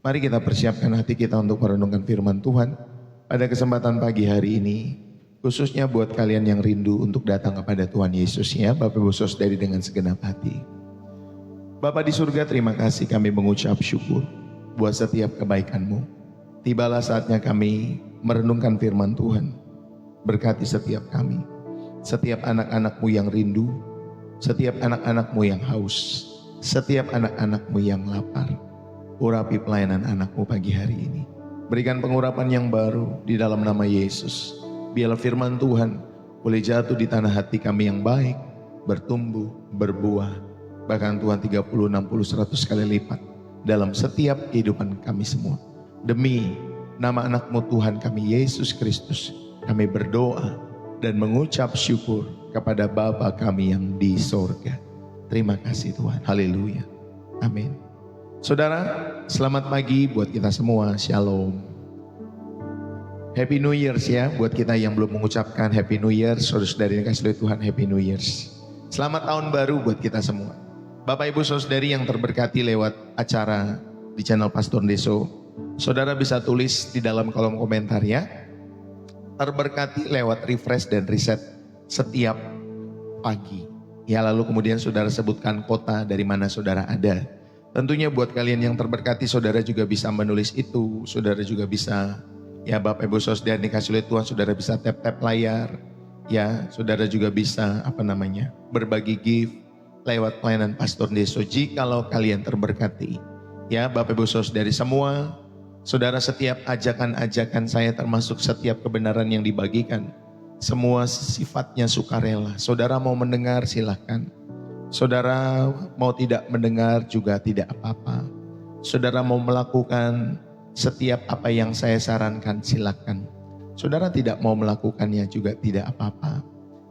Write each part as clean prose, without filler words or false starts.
Mari kita persiapkan hati kita untuk merenungkan firman Tuhan pada kesempatan pagi hari ini. Khususnya buat kalian yang rindu untuk datang kepada Tuhan Yesus ya, Bapak Ibu Saudari dengan segenap hati. Bapa di surga, terima kasih kami mengucap syukur buat setiap kebaikan-Mu. Tibalah saatnya kami merenungkan firman Tuhan. Berkati setiap kami, setiap anak-anak-Mu yang rindu, setiap anak-anak-Mu yang haus, setiap anak-anak-Mu yang lapar. Urapi pelayanan anak-Mu pagi hari ini. Berikan pengurapan yang baru di dalam nama Yesus. Biarlah firman Tuhan boleh jatuh di tanah hati kami yang baik, bertumbuh, berbuah, bahkan Tuhan 30, 60, 100 kali lipat dalam setiap kehidupan kami semua. Demi nama anak-Mu Tuhan kami Yesus Kristus, kami berdoa dan mengucap syukur kepada Bapa kami yang di sorga. Terima kasih Tuhan. Haleluya. Amin. Saudara, selamat pagi buat kita semua. Shalom. Happy New Year's ya, buat kita yang belum mengucapkan Happy New Year, saudara-saudari yang kasih oleh Tuhan, Happy New Year's. Selamat tahun baru buat kita semua. Bapak Ibu saudari yang terberkati lewat acara di channel Pastor Deso, saudara bisa tulis di dalam kolom komentar ya. Terberkati lewat refresh dan reset setiap pagi. Ya, lalu kemudian saudara sebutkan kota dari mana saudara ada. Tentunya buat kalian yang terberkati, saudara juga bisa menulis itu, saudara juga bisa, ya Bapak Ibu saudara dikasih oleh Tuhan, saudara bisa tap-tap layar, ya saudara juga bisa berbagi gift lewat pelayanan Pastor Deso. Jikalau kalian terberkati, ya Bapak Ibu saudari semua, saudara setiap ajakan-ajakan saya termasuk setiap kebenaran yang dibagikan, semua sifatnya sukarela. Saudara mau mendengar silahkan. Saudara mau tidak mendengar juga tidak apa-apa. Saudara mau melakukan setiap apa yang saya sarankan silakan. Saudara tidak mau melakukannya juga tidak apa-apa.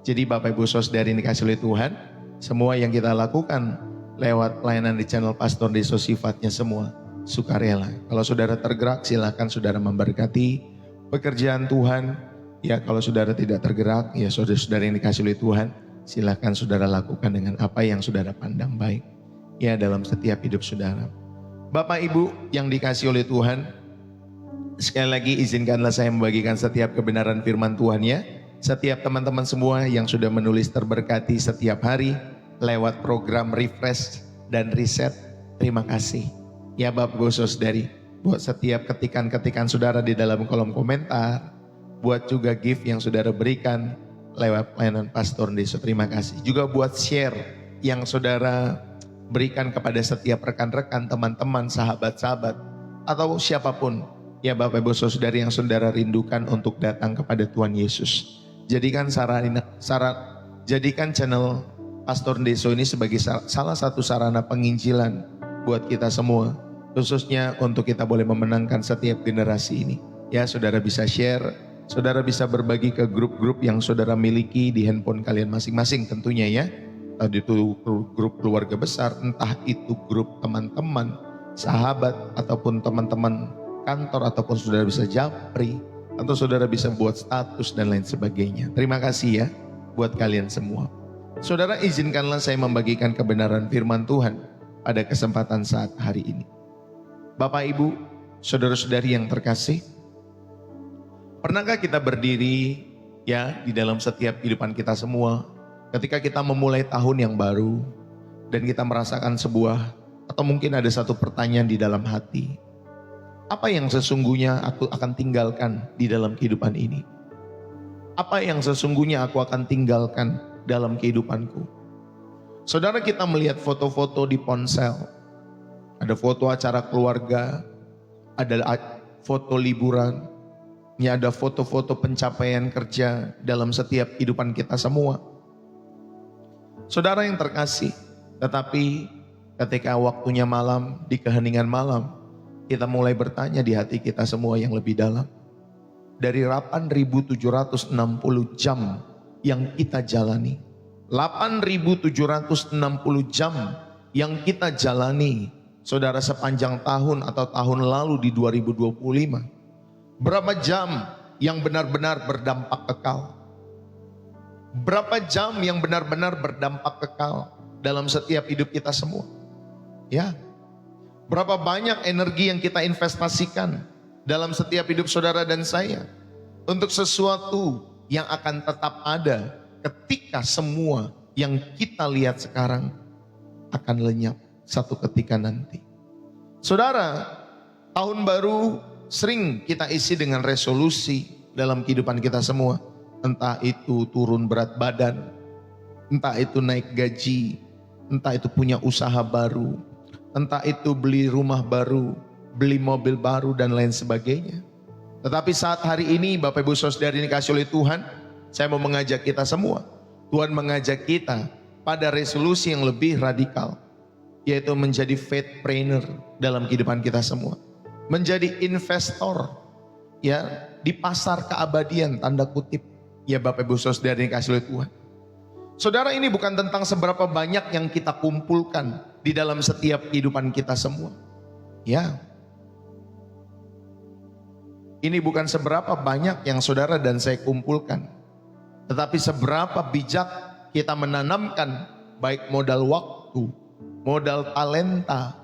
Jadi Bapak Ibu saudari yang dikasih oleh Tuhan, semua yang kita lakukan lewat pelayanan di channel Pastor Deso sifatnya semua sukarela. Kalau saudara tergerak silakan saudara memberkati pekerjaan Tuhan. Ya kalau saudara tidak tergerak, ya saudara-saudara yang dikasih oleh Tuhan, silakan saudara lakukan dengan apa yang saudara pandang baik ya dalam setiap hidup saudara. Bapak Ibu yang dikasih oleh Tuhan, sekali lagi izinkanlah saya membagikan setiap kebenaran firman Tuhan ya. Setiap teman-teman semua yang sudah menulis terberkati setiap hari lewat program refresh dan reset, terima kasih ya Bapak Ibu saudari. Buat setiap ketikan-ketikan saudara di dalam kolom komentar, buat juga gift yang saudara berikan lewat pelayanan Pastor Deso, terima kasih. Juga buat share yang saudara berikan kepada setiap rekan-rekan, teman-teman, sahabat-sahabat, atau siapapun. Ya Bapak Ibu saudari yang saudara rindukan untuk datang kepada Tuhan Yesus. Jadikan jadikan channel Pastor Deso ini sebagai salah satu sarana penginjilan buat kita semua. Khususnya untuk kita boleh memenangkan setiap generasi ini. Ya saudara bisa share. Saudara bisa berbagi ke grup-grup yang saudara miliki di handphone kalian masing-masing tentunya ya. Entah itu grup keluarga besar, entah itu grup teman-teman, sahabat, ataupun teman-teman kantor, ataupun saudara bisa japri, atau saudara bisa buat status dan lain sebagainya. Terima kasih ya buat kalian semua. Saudara izinkanlah saya membagikan kebenaran firman Tuhan pada kesempatan saat hari ini. Bapak Ibu, saudara-saudari yang terkasih, pernahkah kita berdiri ya di dalam setiap kehidupan kita semua ketika kita memulai tahun yang baru dan kita merasakan sebuah atau mungkin ada satu pertanyaan di dalam hati. Apa yang sesungguhnya aku akan tinggalkan di dalam kehidupan ini? Apa yang sesungguhnya aku akan tinggalkan dalam kehidupanku? Saudara, kita melihat foto-foto di ponsel. Ada foto acara keluarga, ada foto liburan, ini ada foto-foto pencapaian kerja dalam setiap kehidupan kita semua. Saudara yang terkasih, tetapi ketika waktunya malam, di keheningan malam, kita mulai bertanya di hati kita semua yang lebih dalam. Dari 8.760 jam yang kita jalani, 8.760 jam yang kita jalani, saudara, sepanjang tahun atau tahun lalu di 2025. Berapa jam yang benar-benar berdampak kekal? Berapa jam yang benar-benar berdampak kekal dalam setiap hidup kita semua? Ya, Berapa banyak energi yang kita investasikan dalam setiap hidup saudara dan saya untuk sesuatu yang akan tetap ada ketika semua yang kita lihat sekarang akan lenyap satu ketika nanti. Saudara, tahun baru sering kita isi dengan resolusi dalam kehidupan kita semua. Entah itu turun berat badan, entah itu naik gaji, entah itu punya usaha baru, entah itu beli rumah baru, beli mobil baru dan lain sebagainya. Tetapi saat hari ini Bapak Ibu Saudara dikasih oleh Tuhan, saya mau mengajak kita semua. Tuhan mengajak kita pada resolusi yang lebih radikal, yaitu menjadi faithpreneur dalam kehidupan kita semua. Menjadi investor ya di pasar keabadian, tanda kutip. Ya Bapak Ibu Saudara dikasih oleh Tuhan. Saudara, ini bukan tentang seberapa banyak yang kita kumpulkan di dalam setiap kehidupan kita semua. Ya. Ini bukan seberapa banyak yang saudara dan saya kumpulkan. Tetapi seberapa bijak kita menanamkan baik modal waktu, modal talenta,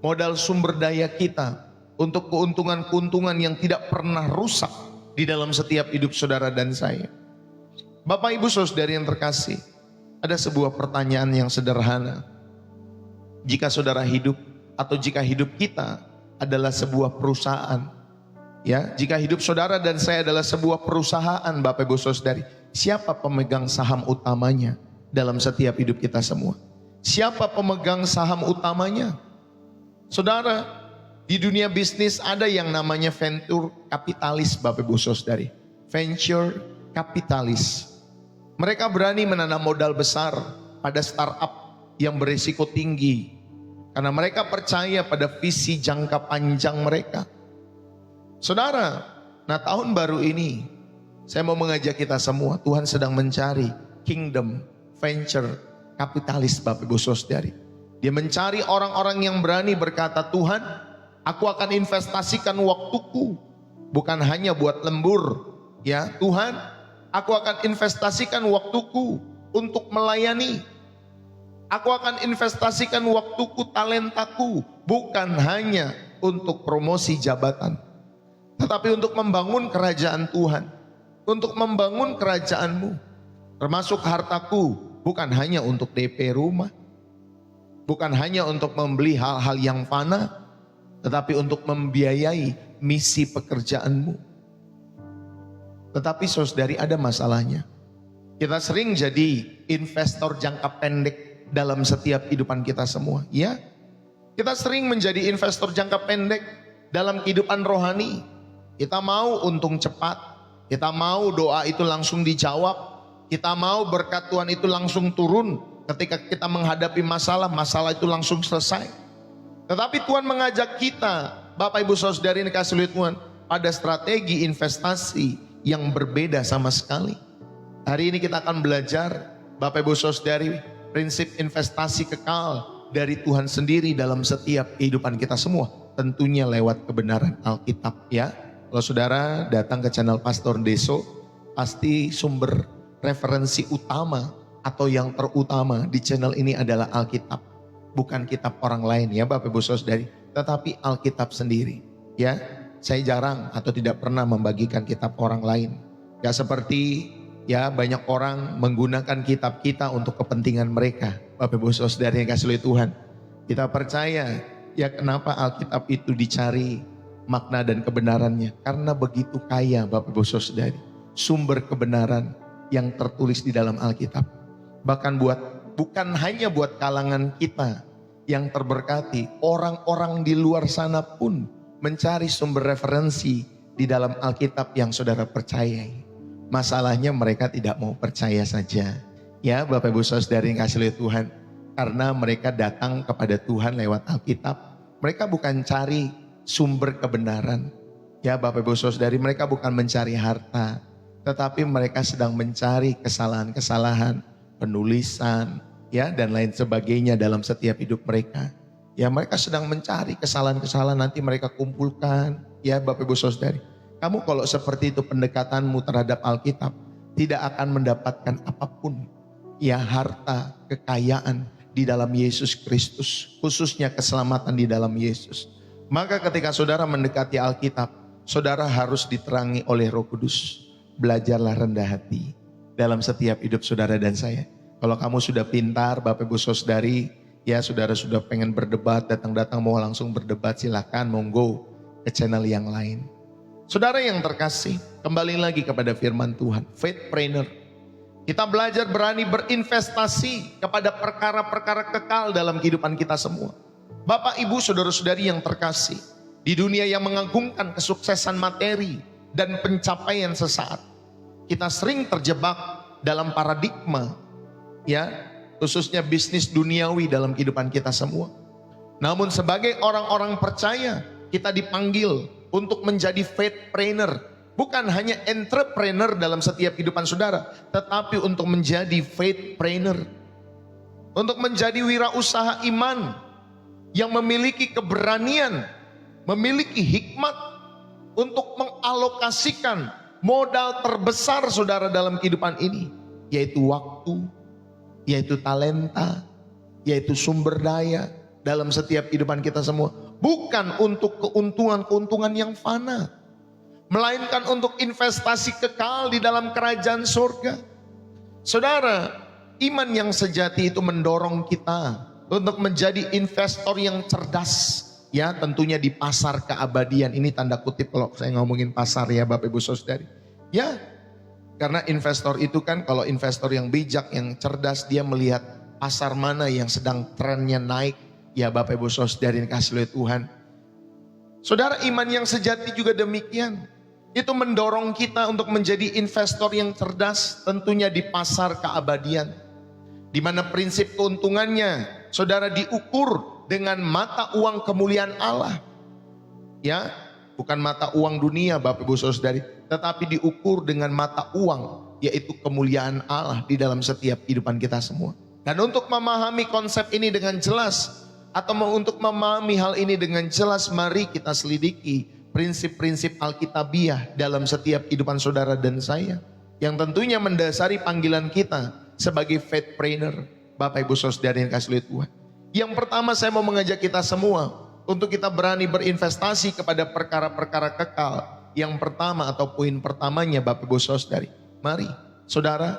modal sumber daya kita untuk keuntungan-keuntungan yang tidak pernah rusak di dalam setiap hidup saudara dan saya. Bapak Ibu Saudara yang terkasih, ada sebuah pertanyaan yang sederhana. Jika saudara hidup atau jika hidup kita adalah sebuah perusahaan, ya, jika hidup saudara dan saya adalah sebuah perusahaan, Bapak Ibu Saudari, siapa pemegang saham utamanya dalam setiap hidup kita semua? Siapa pemegang saham utamanya? Saudara, di dunia bisnis ada yang namanya venture kapitalis, Bapak Ibu Saudari. Venture kapitalis. Mereka berani menanam modal besar pada startup yang berisiko tinggi karena mereka percaya pada visi jangka panjang mereka. Saudara, nah tahun baru ini saya mau mengajak kita semua, Tuhan sedang mencari kingdom venture kapitalis, Bapak Ibu Saudari. Dia mencari orang-orang yang berani berkata, Tuhan, aku akan investasikan waktuku bukan hanya buat lembur, ya Tuhan, aku akan investasikan waktuku untuk melayani. Aku akan investasikan waktuku, talentaku bukan hanya untuk promosi jabatan, tetapi untuk membangun kerajaan Tuhan, untuk membangun kerajaanmu. Termasuk hartaku bukan hanya untuk DP rumah, bukan hanya untuk membeli hal-hal yang fana, tetapi untuk membiayai misi pekerjaanmu. Tetapi saudari, ada masalahnya. Kita sering jadi investor jangka pendek dalam setiap kehidupan kita semua. Ya, kita sering menjadi investor jangka pendek dalam kehidupan rohani. Kita mau untung cepat, kita mau doa itu langsung dijawab, kita mau berkat Tuhan itu langsung turun. Ketika kita menghadapi masalah, masalah itu langsung selesai. Tetapi Tuhan mengajak kita, Bapak Ibu Saudari yang dikasihi oleh Tuhan, pada strategi investasi yang berbeda sama sekali. Hari ini kita akan belajar, Bapak Ibu Saudari, prinsip investasi kekal dari Tuhan sendiri dalam setiap kehidupan kita semua. Tentunya lewat kebenaran Alkitab, ya. Kalau saudara datang ke channel Pastor Deso, pasti sumber referensi utama atau yang terutama di channel ini adalah Alkitab. Bukan kitab orang lain, ya Bapak Ibu Saudari, tetapi Alkitab sendiri, ya. Saya jarang atau tidak pernah membagikan kitab orang lain. Gak seperti ya banyak orang menggunakan kitab kita untuk kepentingan mereka. Bapak Ibu Saudara yang kasih oleh Tuhan, kita percaya ya kenapa Alkitab itu dicari makna dan kebenarannya. Karena begitu kaya Bapak Ibu Saudari sumber kebenaran yang tertulis di dalam Alkitab. Bahkan bukan hanya buat kalangan kita yang terberkati, orang-orang di luar sana pun mencari sumber referensi di dalam Alkitab yang saudara percayai. Masalahnya mereka tidak mau percaya saja. Ya Bapak Ibu Saudari yang kasih oleh Tuhan. Karena mereka datang kepada Tuhan lewat Alkitab. Mereka bukan cari sumber kebenaran. Ya Bapak Ibu Saudari, mereka bukan mencari harta. Tetapi mereka sedang mencari kesalahan-kesalahan, penulisan, ya dan lain sebagainya dalam setiap hidup mereka. Ya mereka sedang mencari kesalahan-kesalahan, nanti mereka kumpulkan. Ya Bapak Ibu Saudari, kamu kalau seperti itu pendekatanmu terhadap Alkitab, tidak akan mendapatkan apapun. Ya harta, kekayaan di dalam Yesus Kristus, khususnya keselamatan di dalam Yesus. Maka ketika saudara mendekati Alkitab, saudara harus diterangi oleh Roh Kudus. Belajarlah rendah hati dalam setiap hidup saudara dan saya. Kalau kamu sudah pintar, Bapak Ibu Saudari, ya saudara sudah pengen berdebat, datang-datang mau langsung berdebat, silakan monggo ke channel yang lain. Saudara yang terkasih, kembali lagi kepada firman Tuhan, faithpreneur. Kita belajar berani berinvestasi kepada perkara-perkara kekal dalam kehidupan kita semua. Bapak, Ibu, saudara-saudari yang terkasih, di dunia yang mengagungkan kesuksesan materi dan pencapaian sesaat, kita sering terjebak dalam paradigma, ya, khususnya bisnis duniawi dalam kehidupan kita semua. Namun sebagai orang-orang percaya, kita dipanggil untuk menjadi faithpreneur. Bukan hanya entrepreneur dalam setiap kehidupan saudara, tetapi untuk menjadi faithpreneur. Untuk menjadi wirausaha iman yang memiliki keberanian, memiliki hikmat untuk mengalokasikan modal terbesar saudara dalam kehidupan ini, yaitu waktu, yaitu talenta, yaitu sumber daya dalam setiap kehidupan kita semua. Bukan untuk keuntungan-keuntungan yang fana, melainkan untuk investasi kekal di dalam kerajaan surga. Saudara, iman yang sejati itu mendorong kita untuk menjadi investor yang cerdas. Ya, tentunya di pasar keabadian. Ini tanda kutip kalau saya ngomongin pasar ya Bapak Ibu Saudari. Ya, karena investor itu kan, kalau investor yang bijak, yang cerdas, dia melihat pasar mana yang sedang trennya naik. Ya Bapak Ibu Saudari yang kasih oleh Tuhan. Saudara, iman yang sejati juga demikian. Itu mendorong kita untuk menjadi investor yang cerdas, tentunya di pasar keabadian. Di mana prinsip keuntungannya, saudara, diukur dengan mata uang kemuliaan Allah. Ya, bukan mata uang dunia Bapak Ibu Saudari, tetapi diukur dengan mata uang, yaitu kemuliaan Allah di dalam setiap kehidupan kita semua. Dan untuk memahami konsep ini dengan jelas, atau untuk memahami hal ini dengan jelas, mari kita selidiki prinsip-prinsip Alkitabiah dalam setiap kehidupan saudara dan saya, yang tentunya mendasari panggilan kita sebagai faithpreneur, Bapak Ibu Saudari yang kasih oleh Tuhan. Yang pertama, saya mau mengajak kita semua untuk kita berani berinvestasi kepada perkara-perkara kekal. Yang pertama atau poin pertamanya, Bapak Ibu Saudari, mari saudara,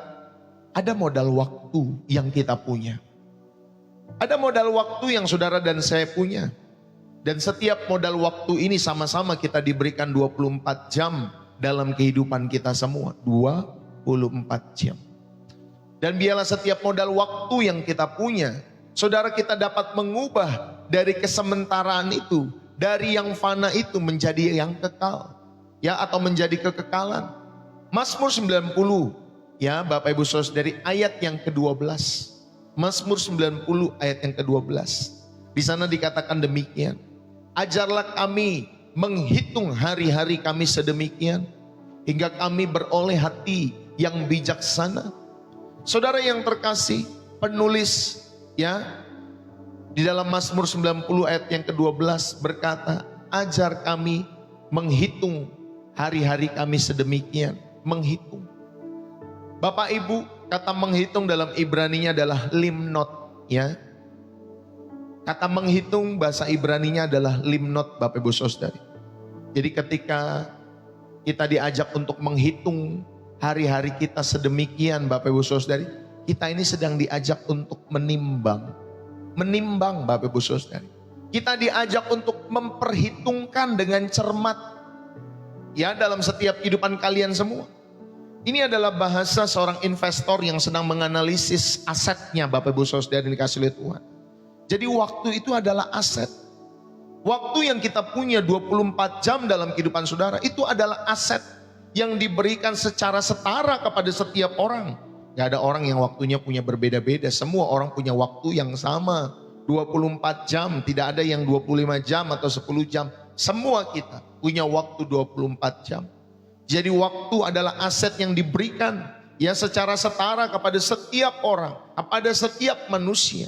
ada modal waktu yang kita punya. Ada modal waktu yang saudara dan saya punya. Dan setiap modal waktu ini sama-sama kita diberikan 24 jam dalam kehidupan kita semua. 24 jam. Dan biarlah setiap modal waktu yang kita punya, saudara, kita dapat mengubah dari kesementaraan itu, dari yang fana itu menjadi yang kekal. Ya, atau menjadi kekekalan. Mazmur 90, ya Bapak Ibu Saudari, ayat yang ke-12. Mazmur 90 ayat yang ke-12. Di sana dikatakan demikian. Ajarlah kami menghitung hari-hari kami sedemikian, hingga kami beroleh hati yang bijaksana. Saudara yang terkasih, penulis ya di dalam Mazmur 90 ayat yang ke-12 berkata, ajar kami menghitung hari-hari kami sedemikian. Menghitung. Bapak Ibu, kata menghitung dalam Ibraninya adalah limnot, ya. Kata menghitung bahasa Ibraninya adalah limnot, Bapak Ibu Saudari. Jadi ketika kita diajak untuk menghitung hari-hari kita sedemikian, Bapak Ibu Saudari, kita ini sedang diajak untuk menimbang. Menimbang, Bapak Ibu Saudari. Kita diajak untuk memperhitungkan dengan cermat, ya, dalam setiap kehidupan kalian semua. Ini adalah bahasa seorang investor yang sedang menganalisis asetnya, Bapak Ibu Saudari dikasih oleh Tuhan. Jadi waktu itu adalah aset. Waktu yang kita punya 24 jam dalam kehidupan saudara, itu adalah aset yang diberikan secara setara kepada setiap orang. Gak ada orang yang waktunya punya berbeda-beda. Semua orang punya waktu yang sama. 24 jam, tidak ada yang 25 jam atau 10 jam. Semua kita punya waktu 24 jam. Jadi waktu adalah aset yang diberikan ya secara setara kepada setiap orang, kepada setiap manusia.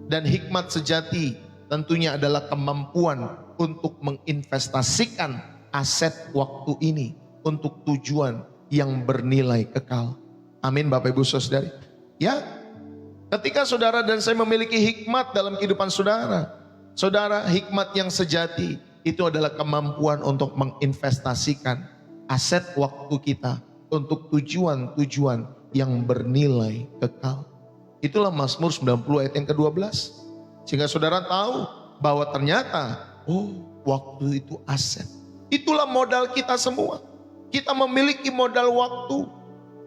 Dan hikmat sejati tentunya adalah kemampuan untuk menginvestasikan aset waktu ini untuk tujuan yang bernilai kekal. Amin Bapak Ibu Saudari. Ya, Ketika saudara dan saya memiliki hikmat dalam kehidupan saudara, saudara, hikmat yang sejati itu adalah kemampuan untuk menginvestasikan aset waktu kita untuk tujuan-tujuan yang bernilai kekal. Itulah Mazmur 90 ayat yang ke-12. Sehingga saudara tahu bahwa ternyata, waktu itu aset. Itulah modal kita semua. Kita memiliki modal waktu.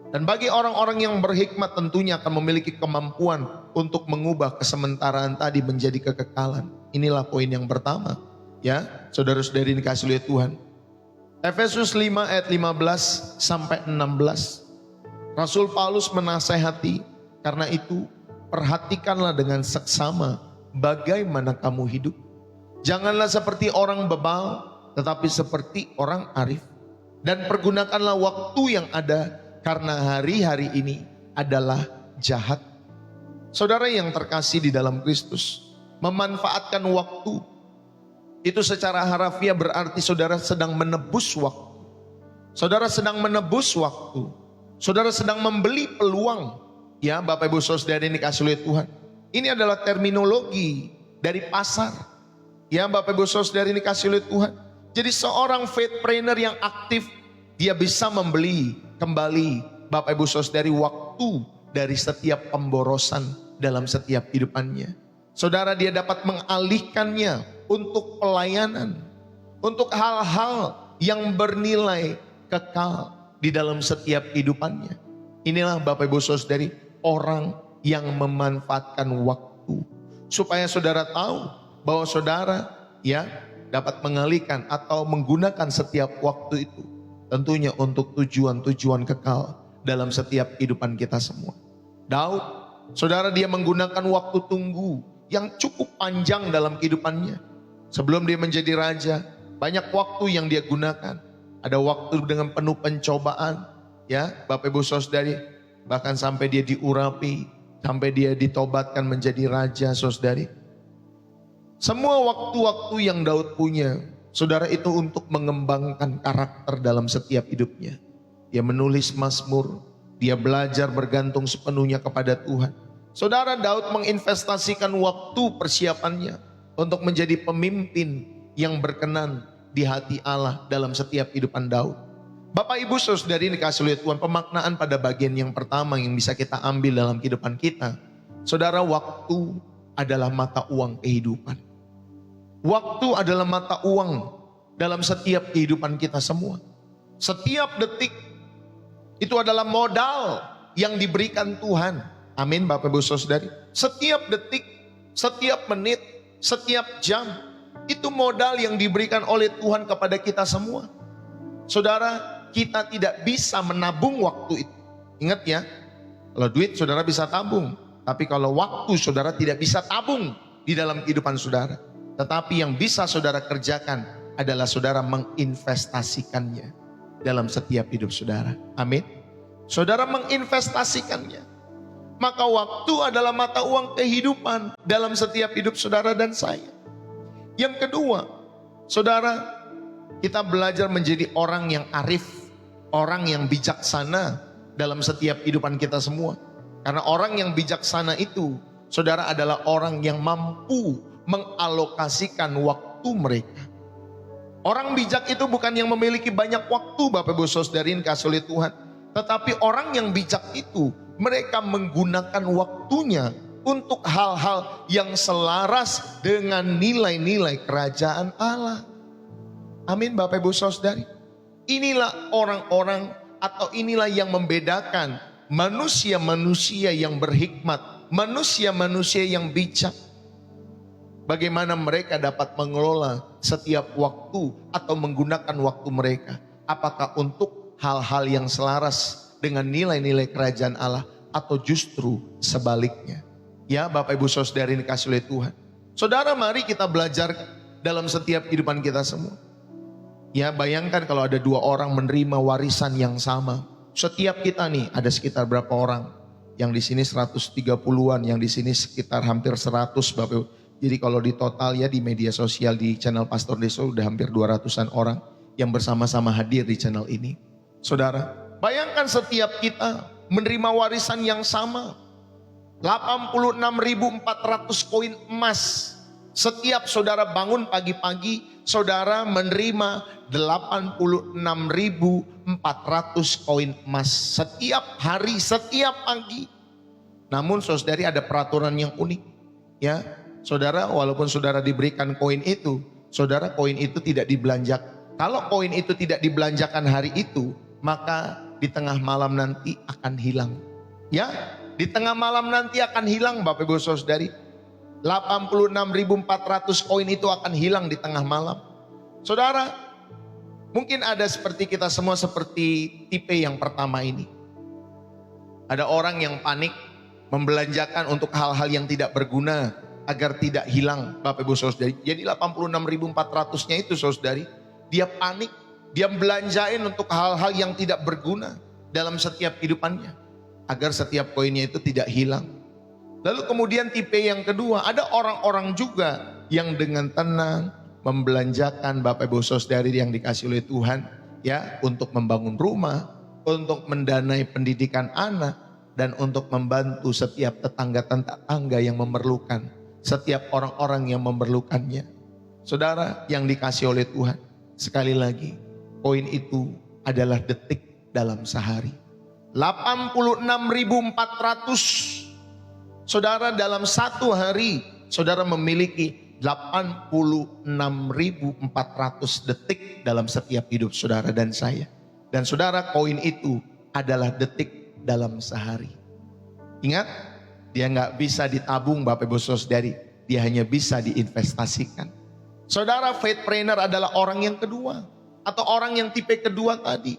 Dan bagi orang-orang yang berhikmat tentunya akan memiliki kemampuan untuk mengubah kesementaraan tadi menjadi kekekalan. Inilah poin yang pertama. Ya, saudara-saudari dikasih oleh Tuhan. Efesus 5 ayat 15 sampai 16. Rasul Paulus menasehati, karena itu perhatikanlah dengan seksama bagaimana kamu hidup. Janganlah seperti orang bebal, tetapi seperti orang arif. Dan pergunakanlah waktu yang ada, karena hari-hari ini adalah jahat. Saudara yang terkasih di dalam Kristus, memanfaatkan waktu itu secara harafiah berarti saudara sedang menebus waktu. Saudara sedang menebus waktu. Saudara sedang membeli peluang. Ya, Bapak Ibu Saudara ini dikasih oleh Tuhan. Ini adalah terminologi dari pasar. Ya, Bapak Ibu Saudara ini dikasih oleh Tuhan. Jadi seorang faithpreneur yang aktif, dia bisa membeli kembali Bapak Ibu Saudari waktu dari setiap pemborosan dalam setiap kehidupannya. Saudara, dia dapat mengalihkannya untuk pelayanan, untuk hal-hal yang bernilai kekal di dalam setiap kehidupannya. Inilah Bapak Ibu Saudari, orang yang memanfaatkan waktu. Supaya saudara tahu bahwa saudara dapat mengalihkan atau menggunakan setiap waktu itu tentunya untuk tujuan-tujuan kekal dalam setiap kehidupan kita semua. Daud, saudara, dia menggunakan waktu tunggu yang cukup panjang dalam kehidupannya. Sebelum dia menjadi raja, banyak waktu yang dia gunakan. Ada waktu dengan penuh pencobaan, ya Bapak Ibu Saudari, bahkan sampai dia diurapi, sampai dia ditobatkan menjadi raja, saudari. Semua waktu-waktu yang Daud punya, saudara, itu untuk mengembangkan karakter dalam setiap hidupnya. Dia menulis Mazmur, dia belajar bergantung sepenuhnya kepada Tuhan. Saudara, Daud menginvestasikan waktu persiapannya untuk menjadi pemimpin yang berkenan di hati Allah dalam setiap kehidupan Daud. Bapak Ibu Saudari dikasih oleh Tuhan, pemaknaan pada bagian yang pertama yang bisa kita ambil dalam kehidupan kita. Saudara, waktu adalah mata uang kehidupan. Waktu adalah mata uang dalam setiap kehidupan kita semua. Setiap detik itu adalah modal yang diberikan Tuhan. Amin, Bapak Ibu Saudari. Setiap detik, setiap menit, setiap jam, itu modal yang diberikan oleh Tuhan kepada kita semua. Saudara, kita tidak bisa menabung waktu itu. Ingat ya, kalau duit saudara bisa tabung, tapi kalau waktu saudara tidak bisa tabung di dalam kehidupan saudara. Tetapi yang bisa saudara kerjakan adalah saudara menginvestasikannya dalam setiap hidup saudara. Amin. Saudara menginvestasikannya. Maka waktu adalah mata uang kehidupan dalam setiap hidup saudara dan saya. Yang kedua, saudara, kita belajar menjadi orang yang arif, orang yang bijaksana dalam setiap kehidupan kita semua. Karena orang yang bijaksana itu, saudara, adalah orang yang mampu mengalokasikan waktu mereka. Orang bijak itu bukan yang memiliki banyak waktu, Bapak Ibu Saudari kasih oleh Tuhan. Tetapi orang yang bijak itu, mereka menggunakan waktunya untuk hal-hal yang selaras dengan nilai-nilai kerajaan Allah. Amin, Bapak Ibu Saudari. Inilah orang-orang atau inilah yang membedakan manusia-manusia yang berhikmat, manusia-manusia yang bijak. Bagaimana mereka dapat mengelola setiap waktu atau menggunakan waktu mereka. Apakah untuk hal-hal yang selaras dengan nilai-nilai kerajaan Allah atau justru sebaliknya. Ya, Bapak Ibu Saudari dikasih oleh Tuhan. Saudara, mari kita belajar dalam setiap kehidupan kita semua. Ya, bayangkan kalau ada dua orang menerima warisan yang sama. Setiap kita nih ada sekitar berapa orang? Yang di sini 130-an, yang di sini sekitar hampir 100, Bapak Ibu. Jadi kalau di total ya di media sosial di channel Pastor Deso udah hampir 200-an orang yang bersama-sama hadir di channel ini. Saudara, bayangkan setiap kita menerima warisan yang sama. 86.400 koin emas. Setiap saudara bangun pagi-pagi, saudara menerima 86.400 koin emas. Setiap hari, setiap pagi. Namun saudari ada peraturan yang unik. Ya, saudara, walaupun saudara diberikan koin itu, saudara koin itu tidak dibelanjakan. Kalau koin itu tidak dibelanjakan hari itu, maka di tengah malam nanti akan hilang. Ya, di tengah malam nanti akan hilang Bapak Ibu Saudari. 86.400 koin itu akan hilang di tengah malam. Saudara, mungkin ada seperti kita semua seperti tipe yang pertama ini. Ada orang yang panik membelanjakan untuk hal-hal yang tidak berguna agar tidak hilang Bapak Ibu Saudari. Jadi 86.400-nya itu Saudari, dia panik, dia belanjain untuk hal-hal yang tidak berguna dalam setiap kehidupannya agar setiap koinnya itu tidak hilang. Lalu kemudian tipe yang kedua, ada orang-orang juga yang dengan tenang membelanjakan Bapak Ibu Saudari yang dikasih oleh Tuhan, ya, untuk membangun rumah, untuk mendanai pendidikan anak, dan untuk membantu setiap tetangga-tetangga yang memerlukan, setiap orang-orang yang memerlukannya. Saudara yang dikasih oleh Tuhan, sekali lagi, koin itu adalah detik dalam sehari. 86.400. Saudara dalam satu hari, saudara memiliki 86.400 detik dalam setiap hidup saudara dan saya. Dan saudara, koin itu adalah detik dalam sehari. Ingat, dia nggak bisa ditabung Bapak Ibu Saudari, dia hanya bisa diinvestasikan. Saudara, faithpreneur adalah orang yang kedua, atau orang yang tipe kedua tadi.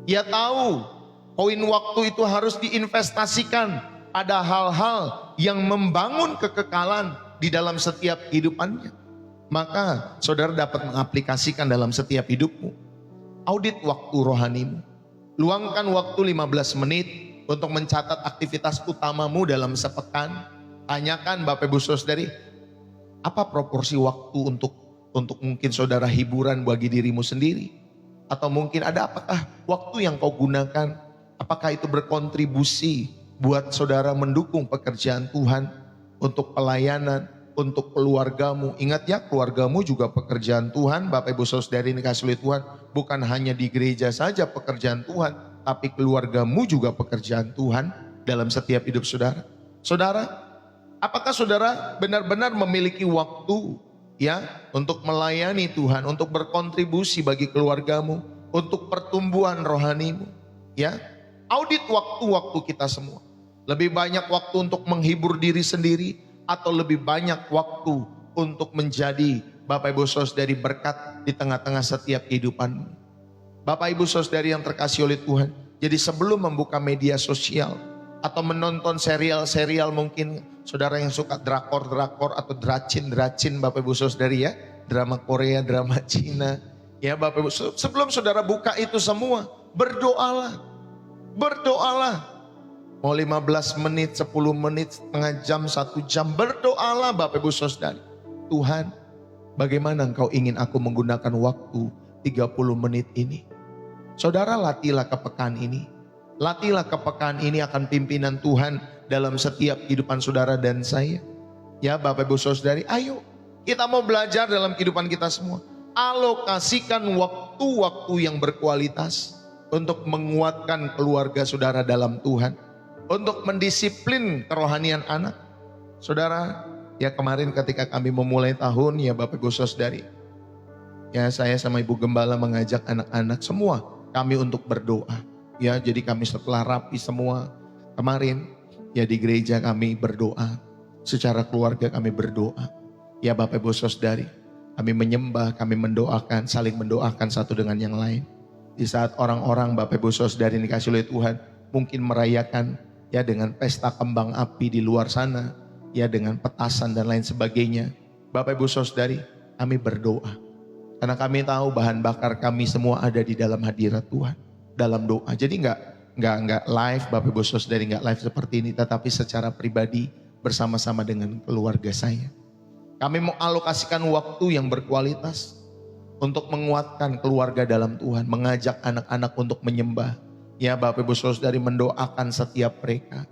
Dia tahu koin waktu itu harus diinvestasikan pada hal-hal yang membangun kekekalan di dalam setiap kehidupannya. Maka saudara dapat mengaplikasikan dalam setiap hidupmu. Audit waktu rohanimu. Luangkan waktu 15 menit untuk mencatat aktivitas utamamu dalam sepekan. Tanyakan Bapak Ibu Saudari, apa proporsi waktu untuk mungkin saudara hiburan bagi dirimu sendiri? Atau mungkin ada apakah waktu yang kau gunakan, apakah itu berkontribusi buat saudara mendukung pekerjaan Tuhan, untuk pelayanan, untuk keluargamu. Ingat ya, keluargamu juga pekerjaan Tuhan. Bapak Ibu Saudari ini kasih oleh Tuhan, bukan hanya di gereja saja pekerjaan Tuhan, tapi keluargamu juga pekerjaan Tuhan dalam setiap hidup saudara. Saudara, apakah saudara benar-benar memiliki waktu, ya, untuk melayani Tuhan, untuk berkontribusi bagi keluargamu, untuk pertumbuhan rohanimu, ya? Audit waktu-waktu kita semua. Lebih banyak waktu untuk menghibur diri sendiri, atau lebih banyak waktu untuk menjadi Bapak Ibu Saudari berkat di tengah-tengah setiap kehidupanmu. Bapak Ibu Saudari yang terkasih oleh Tuhan, jadi sebelum membuka media sosial atau menonton serial-serial, mungkin saudara yang suka drakor-drakor atau dracin Bapak Ibu Saudari, ya, drama Korea, drama Cina, ya Bapak Ibu, sebelum saudara buka itu semua, berdoalah. Mau 15 menit, 10 menit, setengah jam, 1 jam, berdoalah Bapak Ibu Saudari. Tuhan, bagaimana Engkau ingin aku menggunakan waktu 30 menit ini? Saudara, latihlah kepekaan ini. Latihlah kepekaan ini akan pimpinan Tuhan dalam setiap kehidupan saudara dan saya. Ya Bapak Ibu Saudari, ayo kita mau belajar dalam kehidupan kita semua. Alokasikan waktu-waktu yang berkualitas untuk menguatkan keluarga saudara dalam Tuhan, untuk mendisiplin kerohanian anak. Saudara, ya kemarin ketika kami memulai tahun, ya Bapak Ibu Saudari, ya saya sama Ibu Gembala mengajak anak-anak semua kami untuk berdoa. Ya, jadi kami setelah rapi semua kemarin, ya di gereja kami berdoa, secara keluarga kami berdoa. Ya Bapak Ibu Saudari, kami menyembah, kami mendoakan, saling mendoakan satu dengan yang lain. Di saat orang-orang Bapak Ibu Saudari dikasih oleh Tuhan mungkin merayakan, ya, dengan pesta kembang api di luar sana, ya, dengan petasan dan lain sebagainya. Bapak Ibu Saudari, kami berdoa. Karena kami tahu bahan bakar kami semua ada di dalam hadirat Tuhan, dalam doa. Jadi enggak live Bapak Ibu Saudari, enggak live seperti ini, tetapi secara pribadi bersama-sama dengan keluarga saya. Kami mau alokasikan waktu yang berkualitas untuk menguatkan keluarga dalam Tuhan, mengajak anak-anak untuk menyembah. Ya Bapak Ibu Saudari, mendoakan setiap mereka.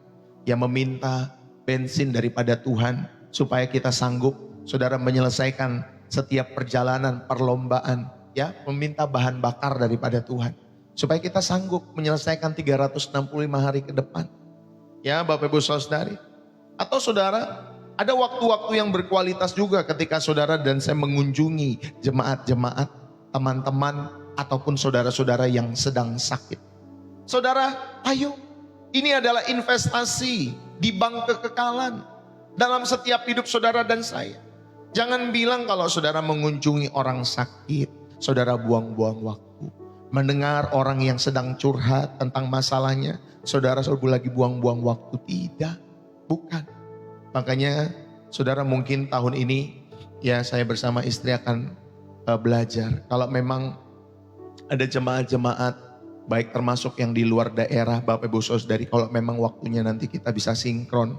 yang meminta bensin daripada Tuhan supaya kita sanggup saudara menyelesaikan setiap perjalanan perlombaan, ya, meminta bahan bakar daripada Tuhan supaya kita sanggup menyelesaikan 365 hari ke depan. Ya, Bapak Ibu Saudari. Atau saudara, ada waktu-waktu yang berkualitas juga ketika saudara dan saya mengunjungi jemaat-jemaat, teman-teman, ataupun saudara-saudara yang sedang sakit. Saudara, ayo, ini adalah investasi di bank kekekalan dalam setiap hidup saudara dan saya. Jangan bilang kalau saudara mengunjungi orang sakit, saudara buang-buang waktu. Mendengar orang yang sedang curhat tentang masalahnya, saudara selalu lagi buang-buang waktu. Tidak, bukan. Makanya saudara mungkin tahun ini ya saya bersama istri akan belajar. Kalau memang ada jemaat-jemaat baik termasuk yang di luar daerah, Bapak Ibu Saudari, kalau memang waktunya nanti kita bisa sinkron,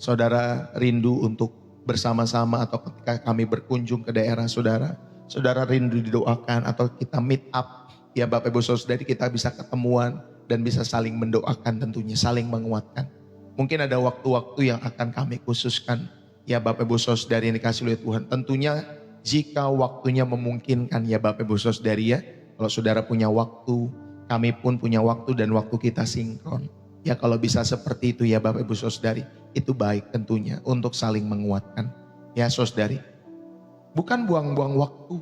saudara rindu untuk bersama-sama atau ketika kami berkunjung ke daerah saudara, saudara rindu didoakan atau kita meet up, ya Bapak Ibu Saudari, kita bisa ketemuan dan bisa saling mendoakan, tentunya saling menguatkan. Mungkin ada waktu-waktu yang akan kami khususkan, ya Bapak Ibu Saudari yang dikasihi oleh Tuhan. Tentunya jika waktunya memungkinkan, ya Bapak Ibu Saudari, ya, kalau saudara punya waktu, kami pun punya waktu dan waktu kita sinkron. Ya kalau bisa seperti itu ya Bapak Ibu Saudari, itu baik tentunya untuk saling menguatkan. Ya Saudari, bukan buang-buang waktu.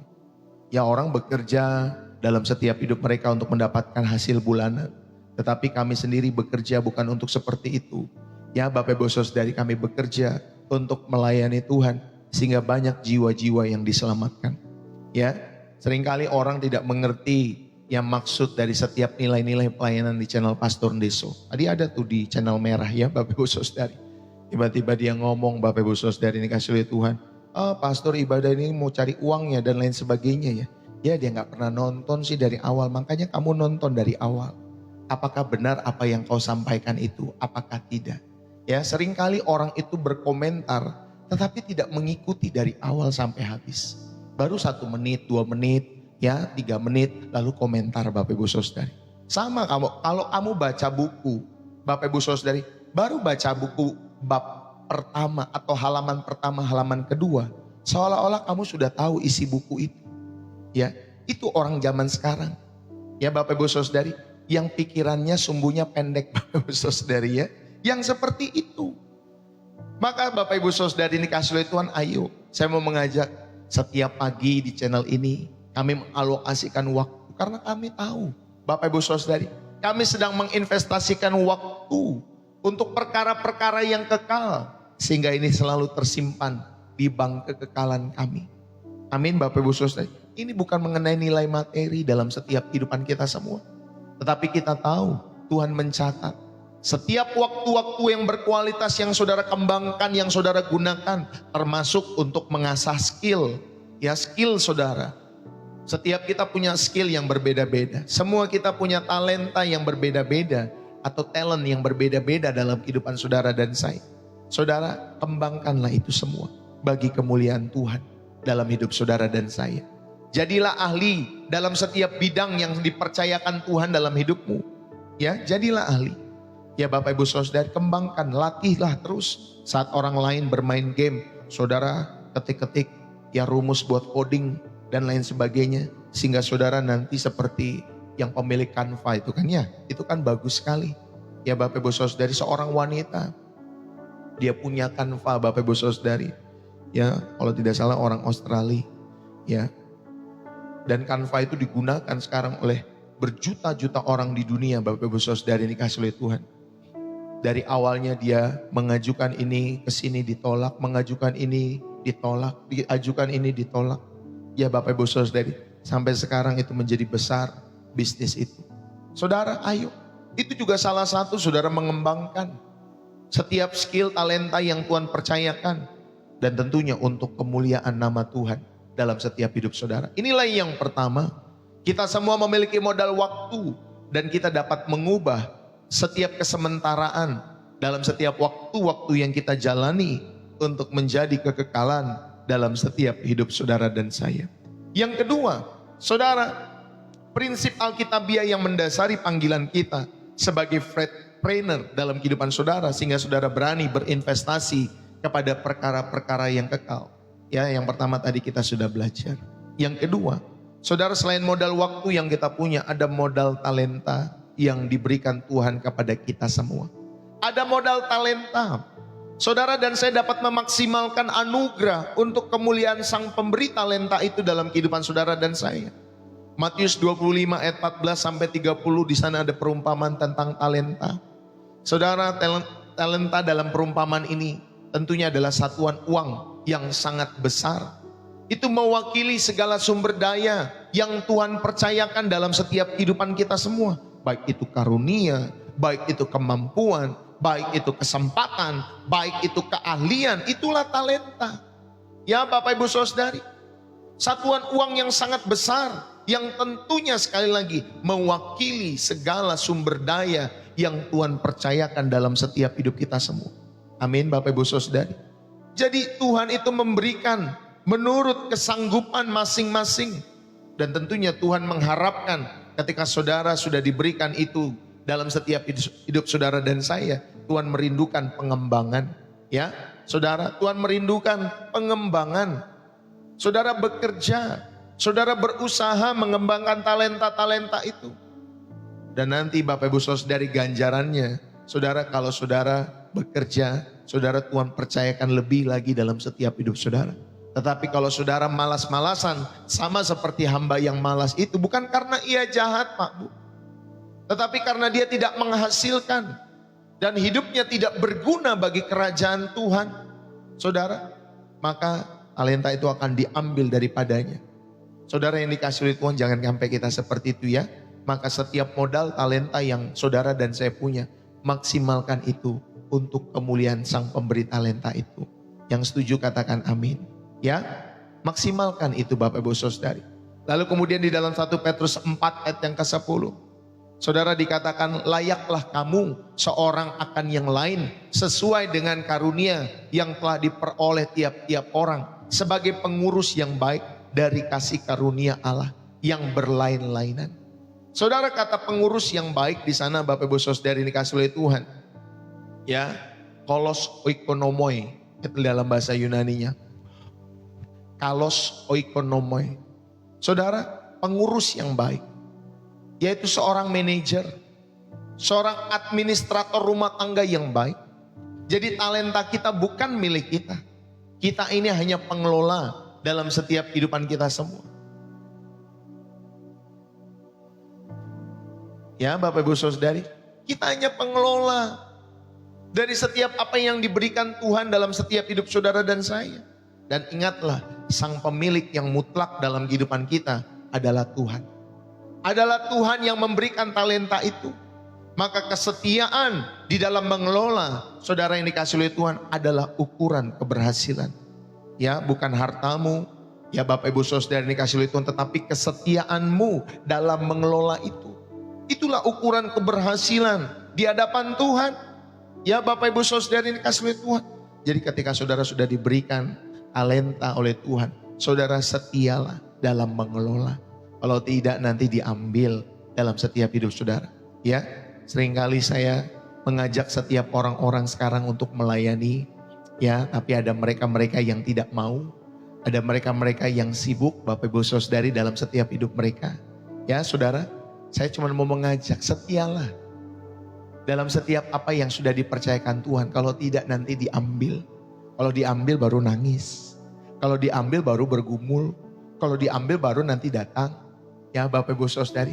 Ya orang bekerja dalam setiap hidup mereka untuk mendapatkan hasil bulanan. Tetapi kami sendiri bekerja bukan untuk seperti itu. Ya Bapak Ibu Saudari, kami bekerja untuk melayani Tuhan sehingga banyak jiwa-jiwa yang diselamatkan. Ya, seringkali orang tidak mengerti yang maksud dari setiap nilai-nilai pelayanan di channel Pastor Ndeso. Tadi ada tuh di channel merah ya Bapak Ibu Saudari. Tiba-tiba dia ngomong, Bapak Ibu Saudari ini kasih oleh Tuhan, pastor ibadah ini mau cari uangnya dan lain sebagainya ya. Ya dia gak pernah nonton sih dari awal, makanya kamu nonton dari awal. Apakah benar apa yang kau sampaikan itu? Apakah tidak? Ya seringkali orang itu berkomentar tetapi tidak mengikuti dari awal sampai habis. Baru 1 menit, 2 menit, ya 3 menit lalu komentar Bapak Ibu Saudari. Sama kamu, kalau kamu baca buku Bapak Ibu Saudari, baru baca buku bab pertama atau halaman pertama, halaman kedua, seolah-olah kamu sudah tahu isi buku itu. Ya, itu orang zaman sekarang. Ya Bapak Ibu Saudari, yang pikirannya sumbunya pendek Bapak Ibu Saudari ya, yang seperti itu. Maka Bapak Ibu Saudari ini kasih oleh Tuhan, ayo saya mau mengajak setiap pagi di channel ini kami mengalokasikan waktu karena kami tahu Bapak Ibu Saudari, kami sedang menginvestasikan waktu untuk perkara-perkara yang kekal sehingga ini selalu tersimpan di bank kekekalan kami. Amin Bapak Ibu Saudari. Ini bukan mengenai nilai materi dalam setiap kehidupan kita semua, tetapi kita tahu Tuhan mencatat setiap waktu-waktu yang berkualitas yang saudara kembangkan, yang saudara gunakan, termasuk untuk mengasah skill, ya skill saudara. Setiap kita punya skill yang berbeda-beda. Semua kita punya talenta yang berbeda-beda atau talent yang berbeda-beda dalam kehidupan saudara dan saya. Saudara, kembangkanlah itu semua bagi kemuliaan Tuhan dalam hidup saudara dan saya. Jadilah ahli dalam setiap bidang yang dipercayakan Tuhan dalam hidupmu. Ya, jadilah ahli. Ya Bapak Ibu Saudari, kembangkan, latihlah terus. Saat orang lain bermain game, saudara ketik-ketik ya rumus buat coding dan lain sebagainya. Sehingga saudara nanti seperti yang pemilik Canva itu kan ya. Itu kan bagus sekali. Ya Bapak Ibu Saudari, seorang wanita, dia punya Canva Bapak Ibu Saudari. Ya kalau tidak salah orang Australia. Ya. Dan Canva itu digunakan sekarang oleh berjuta-juta orang di dunia Bapak Ibu Saudari ini kasih oleh Tuhan. Dari awalnya dia mengajukan ini ke sini ditolak, mengajukan ini ditolak, diajukan ini ditolak. Ya Bapak Ibu Saudari, sampai sekarang itu menjadi besar bisnis itu. Saudara, ayo. Itu juga salah satu saudara mengembangkan setiap skill talenta yang Tuhan percayakan. Dan tentunya untuk kemuliaan nama Tuhan dalam setiap hidup saudara. Inilah yang pertama, kita semua memiliki modal waktu dan kita dapat mengubah setiap kesementaraan dalam setiap waktu-waktu yang kita jalani untuk menjadi kekekalan dalam setiap hidup saudara dan saya. Yang kedua, saudara, prinsip Alkitabiah yang mendasari panggilan kita sebagai crefpreneur dalam kehidupan saudara, sehingga saudara berani berinvestasi kepada perkara-perkara yang kekal. Ya, yang pertama tadi kita sudah belajar. Yang kedua, saudara, selain modal waktu yang kita punya, ada modal talenta yang diberikan Tuhan kepada kita semua. Ada modal talenta. Saudara dan saya dapat memaksimalkan anugerah untuk kemuliaan Sang Pemberi talenta itu dalam kehidupan saudara dan saya. Matius 25 ayat 14 sampai 30, di sana ada perumpamaan tentang talenta. Saudara, talenta dalam perumpamaan ini tentunya adalah satuan uang yang sangat besar. Itu mewakili segala sumber daya yang Tuhan percayakan dalam setiap kehidupan kita semua. Baik itu karunia, baik itu kemampuan, baik itu kesempatan, baik itu keahlian, itulah talenta. Ya Bapak Ibu Saudari, satuan uang yang sangat besar, yang tentunya sekali lagi mewakili segala sumber daya yang Tuhan percayakan dalam setiap hidup kita semua. Amin Bapak Ibu Saudari. Jadi Tuhan itu memberikan menurut kesanggupan masing-masing. Dan tentunya Tuhan mengharapkan ketika saudara sudah diberikan itu dalam setiap hidup saudara dan saya, Tuhan merindukan pengembangan. Ya, saudara, Tuhan merindukan pengembangan. Saudara bekerja, saudara berusaha mengembangkan talenta-talenta itu. Dan nanti Bapak Ibu Saudari, ganjarannya, saudara, kalau saudara bekerja, saudara, Tuhan percayakan lebih lagi dalam setiap hidup saudara. Tetapi kalau saudara malas-malasan, sama seperti hamba yang malas itu, bukan karena ia jahat Pak Bu, tetapi karena dia tidak menghasilkan dan hidupnya tidak berguna bagi kerajaan Tuhan, saudara, maka talenta itu akan diambil daripadanya. Saudara yang dikasih oleh Tuhan, jangan sampai kita seperti itu ya. Maka setiap modal talenta yang saudara dan saya punya, maksimalkan itu untuk kemuliaan Sang Pemberi talenta itu. Yang setuju katakan amin. Ya, maksimalkan itu Bapak Ibu Saudari. Lalu kemudian di dalam 1 Petrus 4 ayat yang ke-10, saudara, dikatakan layaklah kamu seorang akan yang lain sesuai dengan karunia yang telah diperoleh tiap-tiap orang sebagai pengurus yang baik dari kasih karunia Allah yang berlain-lainan. Saudara, kata pengurus yang baik di sana Bapak Ibu Saudari dikasih oleh Tuhan, ya, kolos oikonomoi itu dalam bahasa Yunaninya. Kalos oikonomoi. Saudara, pengurus yang baik, yaitu seorang manajer, seorang administrator rumah tangga yang baik. Jadi talenta kita bukan milik kita. Kita ini hanya pengelola dalam setiap kehidupan kita semua. Ya Bapak Ibu Saudari, kita hanya pengelola dari setiap apa yang diberikan Tuhan dalam setiap hidup saudara dan saya. Dan ingatlah, Sang Pemilik yang mutlak dalam kehidupan kita adalah Tuhan. Adalah Tuhan yang memberikan talenta itu. Maka kesetiaan di dalam mengelola, saudara yang dikasih oleh Tuhan, adalah ukuran keberhasilan. Ya, bukan hartamu, ya Bapak Ibu Saudara yang dikasih oleh Tuhan, tetapi kesetiaanmu dalam mengelola itu. Itulah ukuran keberhasilan di hadapan Tuhan. Ya Bapak Ibu Saudara yang dikasih oleh Tuhan. Jadi ketika saudara sudah diberikan talenta oleh Tuhan, saudara setialah dalam mengelola. Kalau tidak nanti diambil dalam setiap hidup saudara. Ya, seringkali saya mengajak setiap orang-orang sekarang untuk melayani. Ya, tapi ada mereka-mereka yang tidak mau. Ada mereka-mereka yang sibuk Bapak Ibu Saudari dalam setiap hidup mereka. Ya saudara, saya cuma mau mengajak, setialah dalam setiap apa yang sudah dipercayakan Tuhan. Kalau tidak nanti diambil. Kalau diambil baru nangis. Kalau diambil baru bergumul. Kalau diambil baru nanti datang. Ya Bapak Ibu Saudari,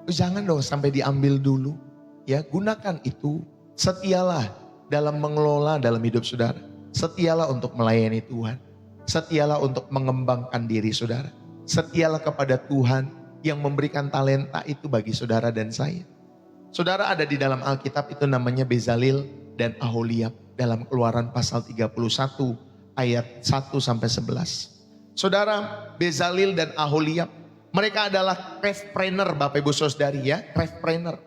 jangan dong sampai diambil dulu. Ya, gunakan itu. Setialah dalam mengelola dalam hidup saudara. Setialah untuk melayani Tuhan. Setialah untuk mengembangkan diri saudara. Setialah kepada Tuhan yang memberikan talenta itu bagi saudara dan saya. Saudara, ada di dalam Alkitab itu namanya Bezalel dan Aholiab. Dalam Keluaran pasal 31 ayat 1 sampai 11. Saudara, Bezalel dan Aholiab, mereka adalah crefpreneur Bapak Ibu Saudari ya, crefpreneur.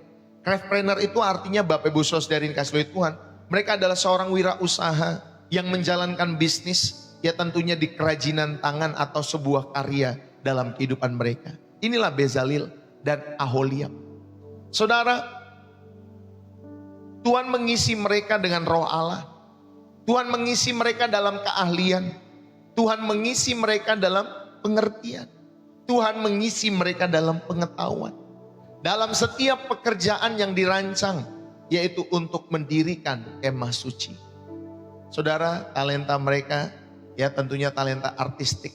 Crefpreneur itu artinya Bapak Ibu Saudari yang dikasih oleh Tuhan, mereka adalah seorang wirausaha yang menjalankan bisnis, ya tentunya di kerajinan tangan atau sebuah karya dalam kehidupan mereka. Inilah Bezalel dan Aholiab. Saudara, Tuhan mengisi mereka dengan roh Allah. Tuhan mengisi mereka dalam keahlian. Tuhan mengisi mereka dalam pengertian. Tuhan mengisi mereka dalam pengetahuan. Dalam setiap pekerjaan yang dirancang, yaitu untuk mendirikan kemah suci. Saudara, talenta mereka ya tentunya talenta artistik.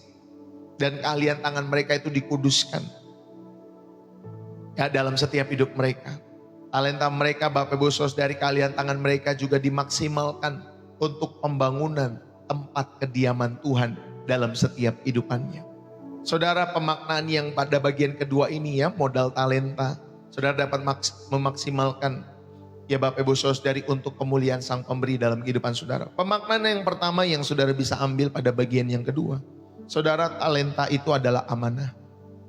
Dan keahlian tangan mereka itu dikuduskan. Ya, dalam setiap hidup mereka. Talenta mereka, Bapak Ibu Saudari, keahlian tangan mereka juga dimaksimalkan untuk pembangunan tempat kediaman Tuhan dalam setiap hidupannya. Saudara, pemaknaan yang pada bagian kedua ini ya, modal talenta. Saudara dapat memaksimalkan ya Bapak Ibu Saudari untuk kemuliaan Sang Pemberi dalam kehidupan saudara. Pemaknaan yang pertama yang saudara bisa ambil pada bagian yang kedua. Saudara, talenta itu adalah amanah.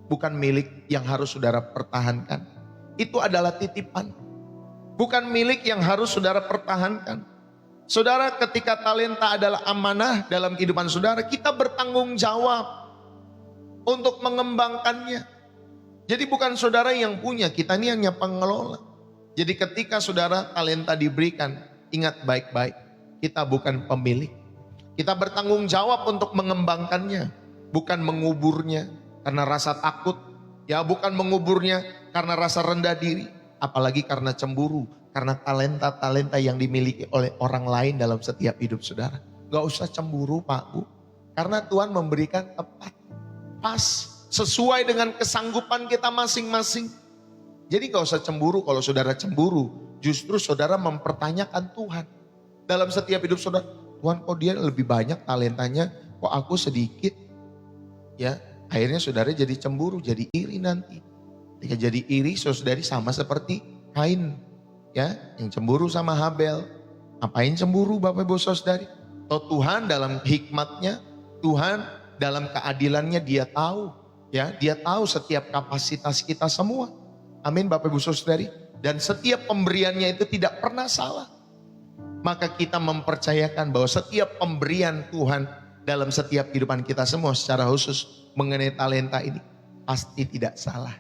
Bukan milik yang harus saudara pertahankan. Itu adalah titipan. Bukan milik yang harus saudara pertahankan. Saudara, ketika talenta adalah amanah dalam kehidupan saudara, kita bertanggung jawab untuk mengembangkannya. Jadi bukan saudara yang punya, kita ini hanya pengelola. Jadi ketika saudara talenta diberikan, ingat baik-baik, kita bukan pemilik. Kita bertanggung jawab untuk mengembangkannya, bukan menguburnya karena rasa takut. Ya, bukan menguburnya karena rasa rendah diri, apalagi karena cemburu, karena talenta-talenta yang dimiliki oleh orang lain dalam setiap hidup saudara. Gak usah cemburu Pak Bu, karena Tuhan memberikan tepat, pas, sesuai dengan kesanggupan kita masing-masing. Jadi gak usah cemburu. Kalau saudara cemburu, justru saudara mempertanyakan Tuhan. Dalam setiap hidup saudara, Tuhan kok dia lebih banyak talentanya, kok aku sedikit. Ya, akhirnya saudara jadi cemburu, jadi iri nanti. Ketika jadi iri, saudari sama seperti Kain. Ya, yang cemburu sama Habel. Ngapain cemburu Bapak Ibu Saudari? Toh Tuhan dalam hikmatnya, Tuhan dalam keadilannya dia tahu. Ya, dia tahu setiap kapasitas kita semua. Amin Bapak Ibu Saudari. Dan setiap pemberiannya itu tidak pernah salah. Maka kita mempercayakan bahwa setiap pemberian Tuhan dalam setiap kehidupan kita semua secara khusus mengenai talenta ini pasti tidak salah.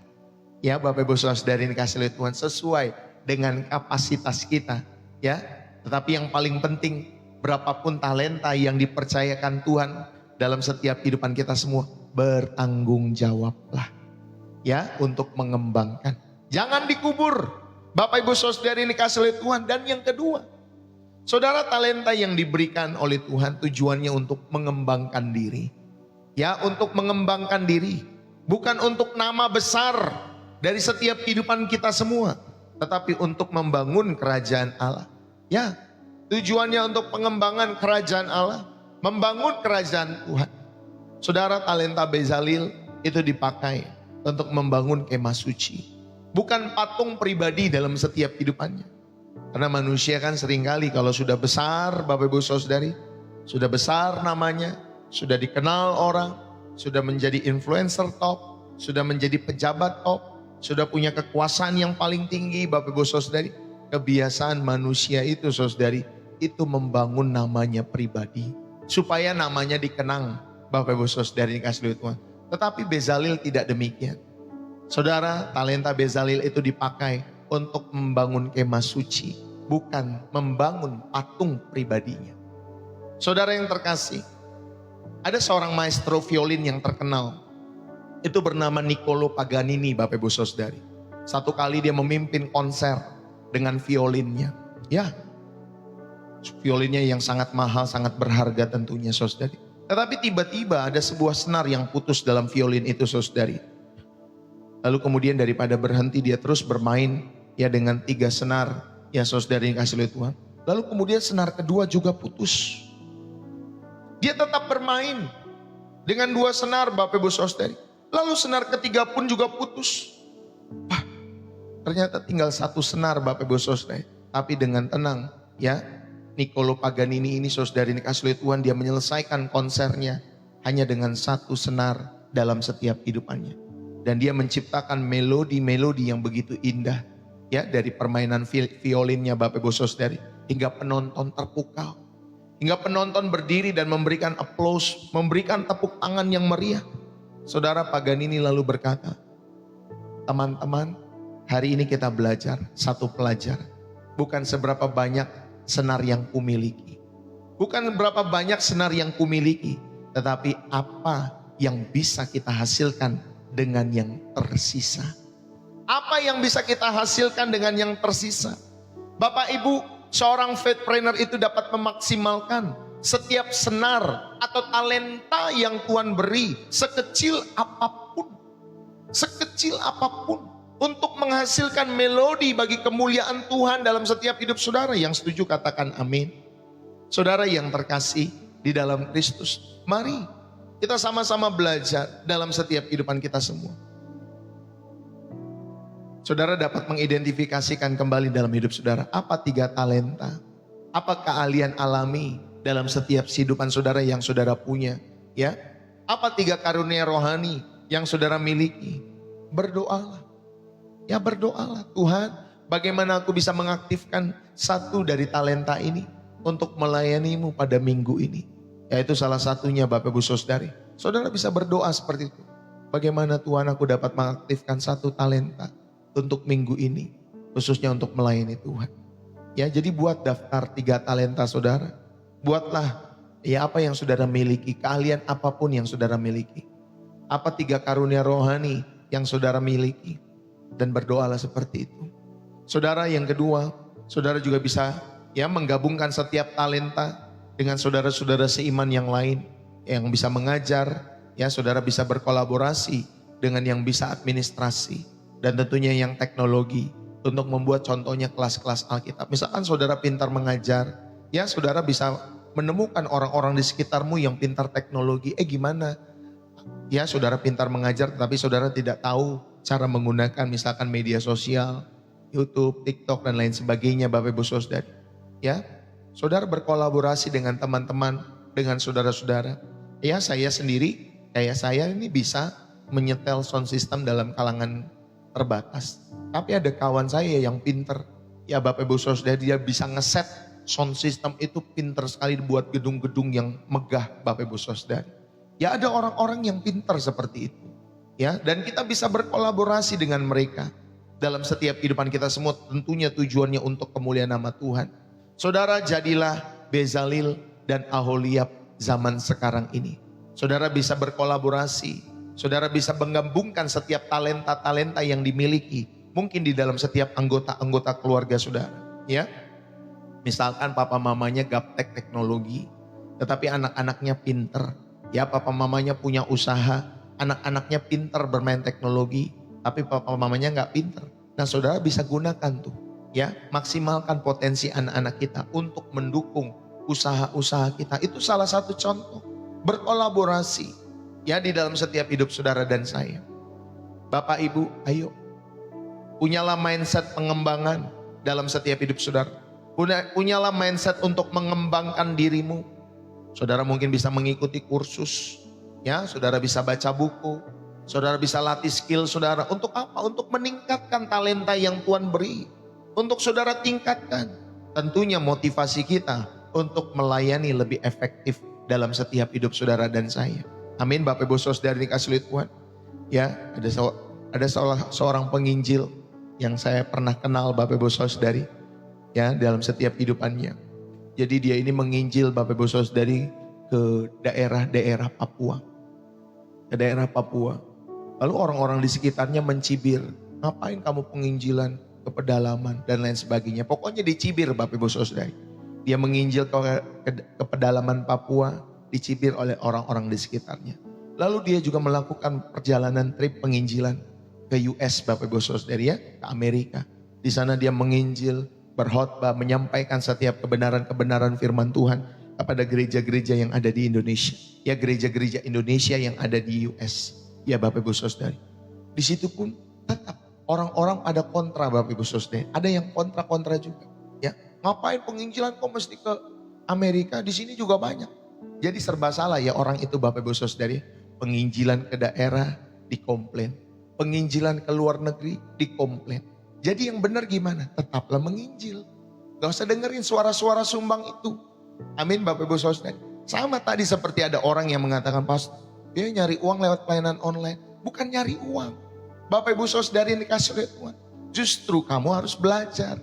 Ya Bapak Ibu Saudari dikasih oleh Tuhan sesuai dengan kapasitas kita. Ya, tetapi yang paling penting, berapapun talenta yang dipercayakan Tuhan dalam setiap kehidupan kita semua, bertanggung jawablah ya untuk mengembangkan. Jangan dikubur Bapak Ibu Saudari dikasih oleh Tuhan. Dan yang kedua, saudara, talenta yang diberikan oleh Tuhan tujuannya untuk mengembangkan diri. Ya, untuk mengembangkan diri. Bukan untuk nama besar dari setiap kehidupan kita semua, tetapi untuk membangun kerajaan Allah. Ya, tujuannya untuk pengembangan kerajaan Allah, membangun kerajaan Tuhan. Saudara, talenta Bezalel itu dipakai untuk membangun kemah suci. Bukan patung pribadi dalam setiap kehidupannya. Karena manusia kan seringkali kalau sudah besar, Bapak Ibu Saudari, sudah besar namanya, sudah dikenal orang, sudah menjadi influencer top, sudah menjadi pejabat top, sudah punya kekuasaan yang paling tinggi, Bapak Ibu Saudari. Kebiasaan manusia itu saudari, itu membangun namanya pribadi. Supaya namanya dikenang, Bapak Ibu Saudari dikasih oleh Tuhan. Tetapi Bezalel tidak demikian. Saudara, talenta Bezalel itu dipakai untuk membangun kemah suci, bukan membangun patung pribadinya. Saudara yang terkasih, ada seorang maestro violin yang terkenal. Itu bernama Niccolo Paganini, Bapak Ibu Saudari. Satu kali dia memimpin konser dengan violinnya. Ya, violinnya yang sangat mahal, sangat berharga tentunya saudari. Tetapi tiba-tiba ada sebuah senar yang putus dalam violin itu saudari. Lalu kemudian daripada berhenti dia terus bermain ya dengan 3 senar ya saudari yang kasih oleh Tuhan. Lalu kemudian senar kedua juga putus. Dia tetap bermain dengan 2 senar Bapak Ibu Saudari. Lalu senar ketiga pun juga putus. Wah, ternyata tinggal 1 senar Bapak Ibu Saudari. Tapi dengan tenang ya, Niccolo Paganini ini saudari dikasih oleh Tuhan, dia menyelesaikan konsernya hanya dengan 1 senar dalam setiap kehidupannya. Dan dia menciptakan melodi-melodi yang begitu indah ya dari permainan violinnya Bapak Ibu Saudari, hingga penonton terpukau, hingga penonton berdiri dan memberikan aplaus, memberikan tepuk tangan yang meriah. Saudara, Paganini lalu berkata, teman-teman, hari ini kita belajar satu pelajaran. Bukan seberapa banyak senar yang kumiliki. Bukan berapa banyak senar yang kumiliki, tetapi apa yang bisa kita hasilkan dengan yang tersisa. Apa yang bisa kita hasilkan dengan yang tersisa. Bapak Ibu, seorang faithpreneur itu dapat memaksimalkan setiap senar atau talenta yang Tuhan beri, sekecil apapun. Sekecil apapun. Untuk menghasilkan melodi bagi kemuliaan Tuhan dalam setiap hidup saudara. Yang setuju katakan amin. Saudara yang terkasih di dalam Kristus, mari kita sama-sama belajar dalam setiap kehidupan kita semua. Saudara dapat mengidentifikasikan kembali dalam hidup saudara, apa 3 talenta, apa keahlian alami dalam setiap kehidupan saudara yang saudara punya, ya? Apa 3 karunia rohani yang saudara miliki? Berdoalah. Ya, berdoalah, Tuhan, bagaimana aku bisa mengaktifkan satu dari talenta ini untuk melayanimu pada minggu ini. Yaitu salah satunya Bapak Ibu Saudari. Saudara bisa berdoa seperti itu. Bagaimana Tuhan, aku dapat mengaktifkan satu talenta untuk minggu ini. Khususnya untuk melayani Tuhan. Ya, jadi buat daftar 3 talenta saudara. Buatlah ya apa yang saudara miliki. Keahlian apapun yang saudara miliki. Apa 3 karunia rohani yang saudara miliki. Dan berdoalah seperti itu. Saudara yang kedua, saudara juga bisa ya menggabungkan setiap talenta dengan saudara-saudara seiman yang lain yang bisa mengajar, ya saudara bisa berkolaborasi dengan yang bisa administrasi dan tentunya yang teknologi untuk membuat contohnya kelas-kelas Alkitab. Misalkan saudara pintar mengajar, ya saudara bisa menemukan orang-orang di sekitarmu yang pintar teknologi. Gimana? Ya saudara pintar mengajar tetapi saudara tidak tahu cara menggunakan misalkan media sosial, YouTube, TikTok dan lain sebagainya Bapak Ibu Saudara. Ya, saudara berkolaborasi dengan teman-teman, dengan saudara-saudara. Ya, saya sendiri, kayak saya ini bisa menyetel sound system dalam kalangan terbatas. Tapi ada kawan saya yang pinter. Ya Bapak Ibu Saudara, dia bisa ngeset sound system itu pinter sekali buat gedung-gedung yang megah Bapak Ibu Saudara. Ya ada orang-orang yang pinter seperti itu. Ya, dan kita bisa berkolaborasi dengan mereka. Dalam setiap kehidupan kita semua tentunya tujuannya untuk kemuliaan nama Tuhan. Saudara jadilah Bezalil dan Aholiab zaman sekarang ini. Saudara bisa berkolaborasi. Saudara bisa menggabungkan setiap talenta-talenta yang dimiliki. Mungkin di dalam setiap anggota-anggota keluarga saudara. Ya, misalkan papa mamanya gaptek teknologi. Tetapi anak-anaknya pinter. Ya, papa mamanya punya usaha. Anak-anaknya pinter bermain teknologi. Tapi papa mamanya gak pinter. Nah saudara bisa gunakan tuh. Ya, maksimalkan potensi anak-anak kita untuk mendukung usaha-usaha kita. Itu salah satu contoh. Berkolaborasi ya di dalam setiap hidup saudara dan saya. Bapak Ibu, ayo. Punyalah mindset pengembangan dalam setiap hidup saudara. Punyalah mindset untuk mengembangkan dirimu. Saudara mungkin bisa mengikuti kursus. Ya, saudara bisa baca buku. Saudara bisa latih skill saudara. Untuk apa? Untuk meningkatkan talenta yang Tuhan beri. Untuk saudara tingkatkan. Tentunya motivasi kita untuk melayani lebih efektif dalam setiap hidup saudara dan saya. Amin Bapak Ibu Saudara dikasih oleh Tuhan. Ya, ada seorang penginjil yang saya pernah kenal Bapak Ibu Saudari. Ya, dalam setiap hidupannya. Jadi dia ini menginjil Bapak Ibu Saudari ke daerah-daerah Papua. Ke daerah Papua. Lalu orang-orang di sekitarnya mencibir. Ngapain kamu penginjilan ke pedalaman dan lain sebagainya. Pokoknya dicibir Bapak Ibu Saudara. Dia menginjil ke pedalaman Papua, dicibir oleh orang-orang di sekitarnya. Lalu dia juga melakukan perjalanan trip penginjilan ke US Bapak Ibu Saudara ya, ke Amerika. Di sana dia menginjil, berkhotbah, menyampaikan setiap kebenaran-kebenaran firman Tuhan kepada gereja-gereja yang ada di Indonesia. Ya gereja-gereja Indonesia yang ada di US. Ya Bapak Ibu Saudara. Di situ pun tetap orang-orang pada kontra Bapak Ibu Saudara. Ada yang kontra-kontra juga. Ya, ngapain penginjilan kok mesti ke Amerika? Di sini juga banyak. Jadi serba salah ya orang itu Bapak Ibu Saudara. Penginjilan ke daerah dikomplain. Penginjilan ke luar negeri dikomplain. Jadi yang benar gimana? Tetaplah menginjil. Gak usah dengerin suara-suara sumbang itu. Amin Bapak Ibu Saudara. Sama tadi seperti ada orang yang mengatakan, Pastor, dia nyari uang lewat pelayanan online. Bukan nyari uang. Bapak Ibu Saudara yang dikasih oleh Tuhan. Justru kamu harus belajar.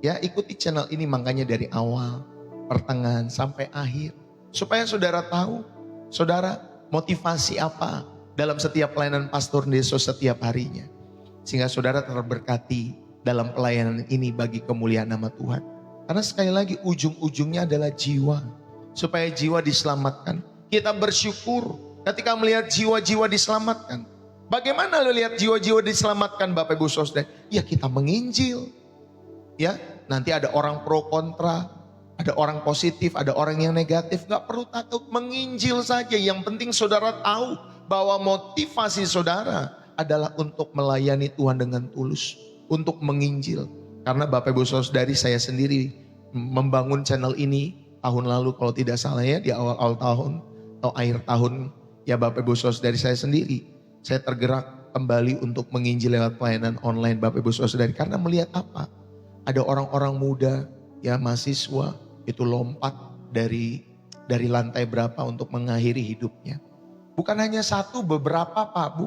Ya, ikuti channel ini makanya dari awal, pertengahan sampai akhir. Supaya saudara tahu, saudara motivasi apa dalam setiap pelayanan Pastor Deso setiap harinya. Sehingga saudara terberkati dalam pelayanan ini bagi kemuliaan nama Tuhan. Karena sekali lagi ujung-ujungnya adalah jiwa. Supaya jiwa diselamatkan. Kita bersyukur ketika melihat jiwa-jiwa diselamatkan. Bagaimana lo lihat jiwa-jiwa diselamatkan Bapak Ibu Saudara? Ya kita menginjil. Ya, nanti ada orang pro kontra, ada orang positif, ada orang yang negatif. Gak perlu takut, menginjil saja. Yang penting saudara tahu bahwa motivasi saudara adalah untuk melayani Tuhan dengan tulus, untuk menginjil. Karena Bapak Ibu Saudari, saya sendiri membangun channel ini tahun lalu kalau tidak salah ya, di awal-awal tahun atau akhir tahun ya Bapak Ibu Saudari, saya sendiri. Saya tergerak kembali untuk menginjil lewat pelayanan online Bapak Ibu Saudari. Karena melihat apa? Ada orang-orang muda, ya mahasiswa, itu lompat dari lantai berapa untuk mengakhiri hidupnya. Bukan hanya satu, beberapa Pak Bu.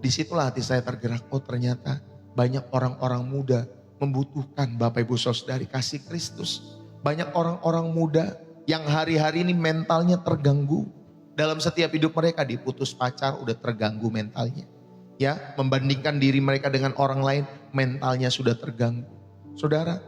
Disitulah hati saya tergerak, oh ternyata banyak orang-orang muda membutuhkan Bapak Ibu Saudari kasih Kristus. Banyak orang-orang muda yang hari-hari ini mentalnya terganggu. Dalam setiap hidup mereka diputus pacar udah terganggu mentalnya. Ya, membandingkan diri mereka dengan orang lain, mentalnya sudah terganggu. Saudara,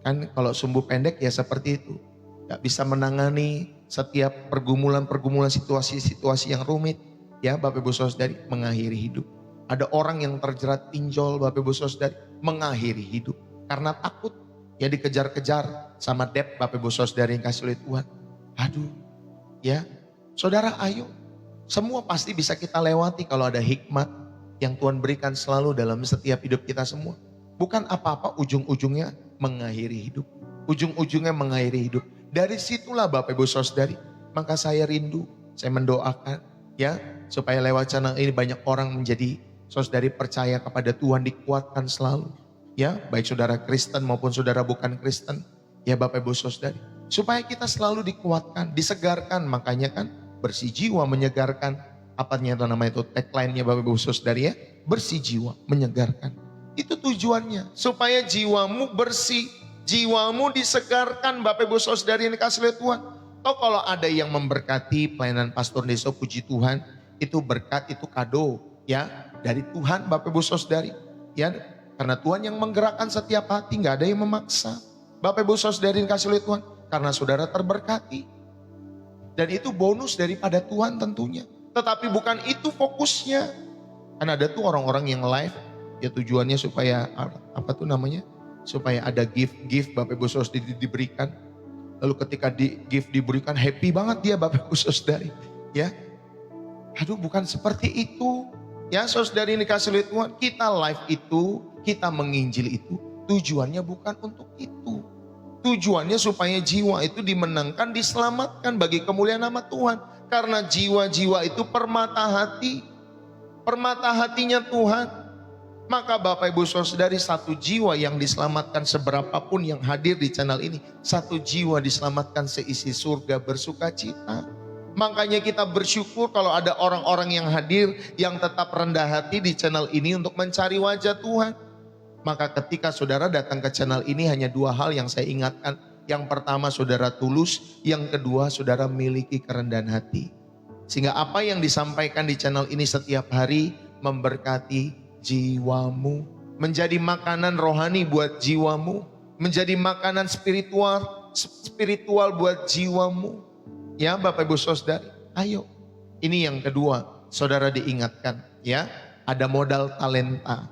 kan kalau sumbu pendek ya seperti itu. Gak bisa menangani setiap pergumulan-pergumulan situasi-situasi yang rumit. Ya Bapak Ibu Saudari, mengakhiri hidup. Ada orang yang terjerat pinjol Bapak Ibu Saudari, mengakhiri hidup. Karena takut, ya dikejar-kejar sama debt Bapak Ibu Saudari yang kasih oleh Tuhan. Aduh, ya. Saudara ayo, semua pasti bisa kita lewati kalau ada hikmat yang Tuhan berikan selalu dalam setiap hidup kita semua. Bukan apa-apa ujung-ujungnya mengakhiri hidup. Ujung-ujungnya mengakhiri hidup. Dari situlah Bapak Ibu Saudari, maka saya rindu, saya mendoakan ya supaya lewat channel ini banyak orang menjadi saudari percaya kepada Tuhan, dikuatkan selalu. Ya, baik saudara Kristen maupun saudara bukan Kristen, ya Bapak Ibu Saudari. Supaya kita selalu dikuatkan, disegarkan, makanya kan bersih jiwa menyegarkan. Apanya itu namanya itu tagline-nya Bapak Ibu Saudari ya, bersih jiwa menyegarkan. Itu tujuannya, supaya jiwamu bersih, jiwamu disegarkan Bapak Ibu Saudari yang dikasih oleh Tuhan. Atau kalau ada yang memberkati pelayanan Pastor Deso, puji Tuhan, itu berkat, itu kado ya dari Tuhan Bapak Ibu Saudari. Ya, karena Tuhan yang menggerakkan setiap hati, gak ada yang memaksa. Bapak Ibu Saudari yang dikasih oleh Tuhan, karena saudara terberkati. Dan itu bonus daripada Tuhan tentunya. Tetapi bukan itu fokusnya. Kan ada tuh orang-orang yang live, ya tujuannya supaya apa tuh namanya? Supaya ada gift Bapak Ibu Saudari diberikan. Lalu ketika gift diberikan happy banget dia Bapak Ibu Saudari. Ya, aduh bukan seperti itu. Ya saudari ini dikasih oleh Tuhan, kita live itu, kita menginjil itu, tujuannya bukan untuk itu. Tujuannya supaya jiwa itu dimenangkan, diselamatkan bagi kemuliaan nama Tuhan. Karena jiwa-jiwa itu permata hati. Permata hatinya Tuhan. Maka Bapak Ibu Saudari, satu jiwa yang diselamatkan seberapapun yang hadir di channel ini, satu jiwa diselamatkan seisi surga bersuka cita. Makanya kita bersyukur kalau ada orang-orang yang hadir yang tetap rendah hati di channel ini untuk mencari wajah Tuhan. Maka ketika saudara datang ke channel ini hanya dua hal yang saya ingatkan. Yang pertama saudara tulus, yang kedua saudara miliki kerendahan hati. Sehingga apa yang disampaikan di channel ini setiap hari memberkati jiwamu. Menjadi makanan rohani buat jiwamu. Menjadi makanan spiritual buat jiwamu. Ya Bapak Ibu Saudari, ayo. Ini yang kedua, saudara diingatkan ya, ada modal talenta.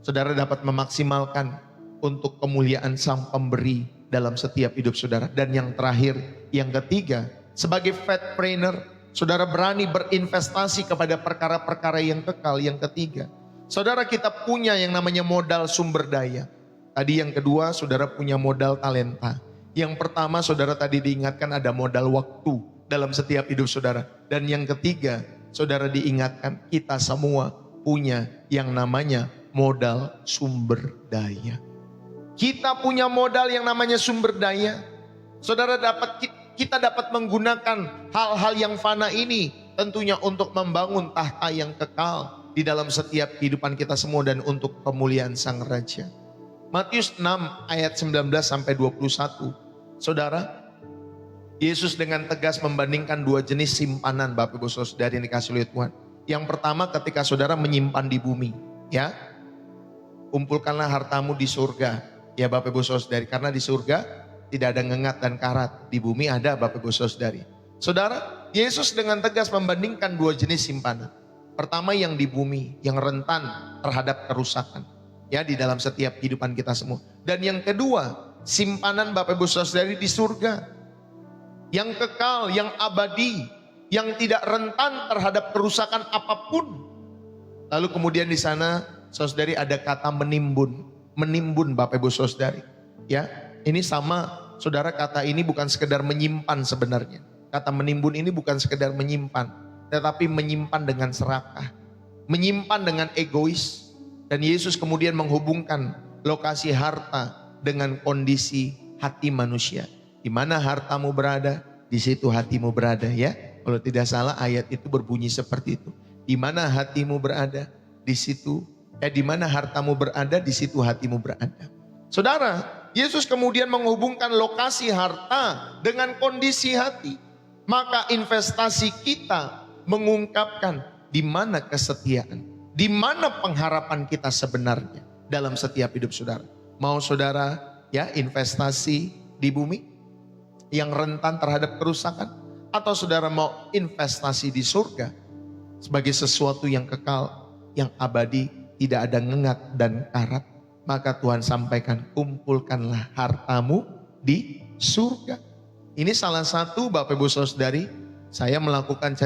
Saudara dapat memaksimalkan untuk kemuliaan Sang Pemberi dalam setiap hidup saudara. Dan yang terakhir, yang ketiga, sebagai faithpreneur, saudara berani berinvestasi kepada perkara-perkara yang kekal. Yang ketiga, saudara kita punya yang namanya modal sumber daya. Tadi yang kedua, saudara punya modal talenta. Yang pertama, saudara tadi diingatkan ada modal waktu dalam setiap hidup saudara. Dan yang ketiga, saudara diingatkan kita semua punya yang namanya modal sumber daya. Kita punya modal yang namanya sumber daya. Saudara kita dapat menggunakan hal-hal yang fana ini tentunya untuk membangun tahta yang kekal di dalam setiap kehidupan kita semua dan untuk kemuliaan Sang Raja. Matius 6 ayat 19 sampai 21. Saudara, Yesus dengan tegas membandingkan dua jenis simpanan Bapak Ibu Saudara yang dikasih oleh Tuhan. Yang pertama ketika saudara menyimpan di bumi, ya. Kumpulkanlah hartamu di surga, ya Bapak Ibu Saudara, karena di surga tidak ada ngengat dan karat, di bumi ada Bapak Ibu Saudara. Saudara, Yesus dengan tegas membandingkan dua jenis simpanan. Pertama yang di bumi, yang rentan terhadap kerusakan, ya di dalam setiap kehidupan kita semua. Dan yang kedua, simpanan Bapak Ibu Saudara di surga, yang kekal, yang abadi, yang tidak rentan terhadap kerusakan apapun. Lalu kemudian di sana, saudari, ada kata menimbun, menimbun Bapak Ibu Saudari. Ya, ini sama, saudara, kata ini bukan sekedar menyimpan sebenarnya. Kata menimbun ini bukan sekedar menyimpan, tetapi menyimpan dengan serakah, menyimpan dengan egois. Dan Yesus kemudian menghubungkan lokasi harta dengan kondisi hati manusia. Di mana hartamu berada, di situ hatimu berada, ya. Kalau tidak salah ayat itu berbunyi seperti itu. Di mana hatimu berada, di situ, di mana hartamu berada, di situ hatimu berada. Saudara, Yesus kemudian menghubungkan lokasi harta dengan kondisi hati. Maka investasi kita mengungkapkan di mana kesetiaan, di mana pengharapan kita sebenarnya dalam setiap hidup saudara. Mau saudara ya investasi di bumi yang rentan terhadap kerusakan, atau saudara mau investasi di surga sebagai sesuatu yang kekal, yang abadi, tidak ada ngengat dan karat, maka Tuhan sampaikan, kumpulkanlah hartamu di surga. Ini salah satu Bapak Ibu Saudari, saya melakukan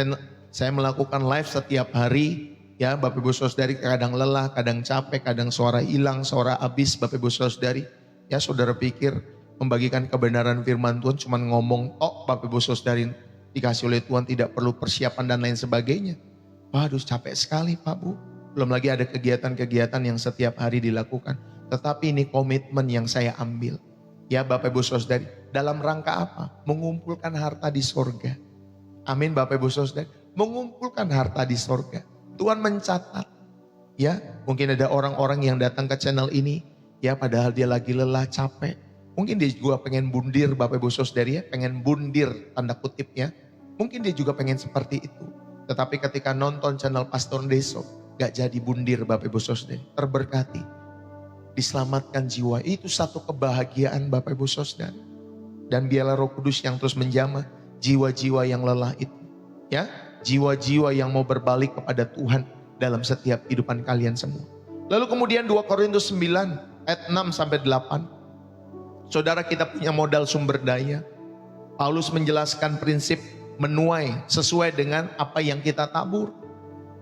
live setiap hari, ya Bapak Ibu Saudari, kadang lelah, kadang capek, kadang suara hilang, suara habis Bapak Ibu Saudari. Ya saudara pikir membagikan kebenaran firman Tuhan cuma ngomong Bapak Ibu Saudari dikasih oleh Tuhan, tidak perlu persiapan dan lain sebagainya. Waduh capek sekali Pak Bu. Belum lagi ada kegiatan-kegiatan yang setiap hari dilakukan. Tetapi ini komitmen yang saya ambil. Ya Bapak Ibu Saudari, dalam rangka apa? Mengumpulkan harta di sorga. Amin Bapak Ibu Saudari. Mengumpulkan harta di sorga. Tuhan mencatat. Ya, mungkin ada orang-orang yang datang ke channel ini, ya padahal dia lagi lelah, capek. Mungkin dia juga pengen bundir Bapak Ibu Saudari ya, pengen bundir tanda kutip ya. Mungkin dia juga pengen seperti itu. Tetapi ketika nonton channel Pastor Deso, gak jadi bundir Bapak Ibu Saudari. Terberkati, diselamatkan jiwa, itu satu kebahagiaan Bapak Ibu Saudari. Dan biarlah Roh Kudus yang terus menjamah jiwa-jiwa yang lelah itu. Ya, jiwa-jiwa yang mau berbalik kepada Tuhan dalam setiap kehidupan kalian semua. Lalu kemudian 2 Korintus 9 ayat 6 sampai 8. Saudara, kita punya modal sumber daya. Paulus menjelaskan prinsip menuai sesuai dengan apa yang kita tabur.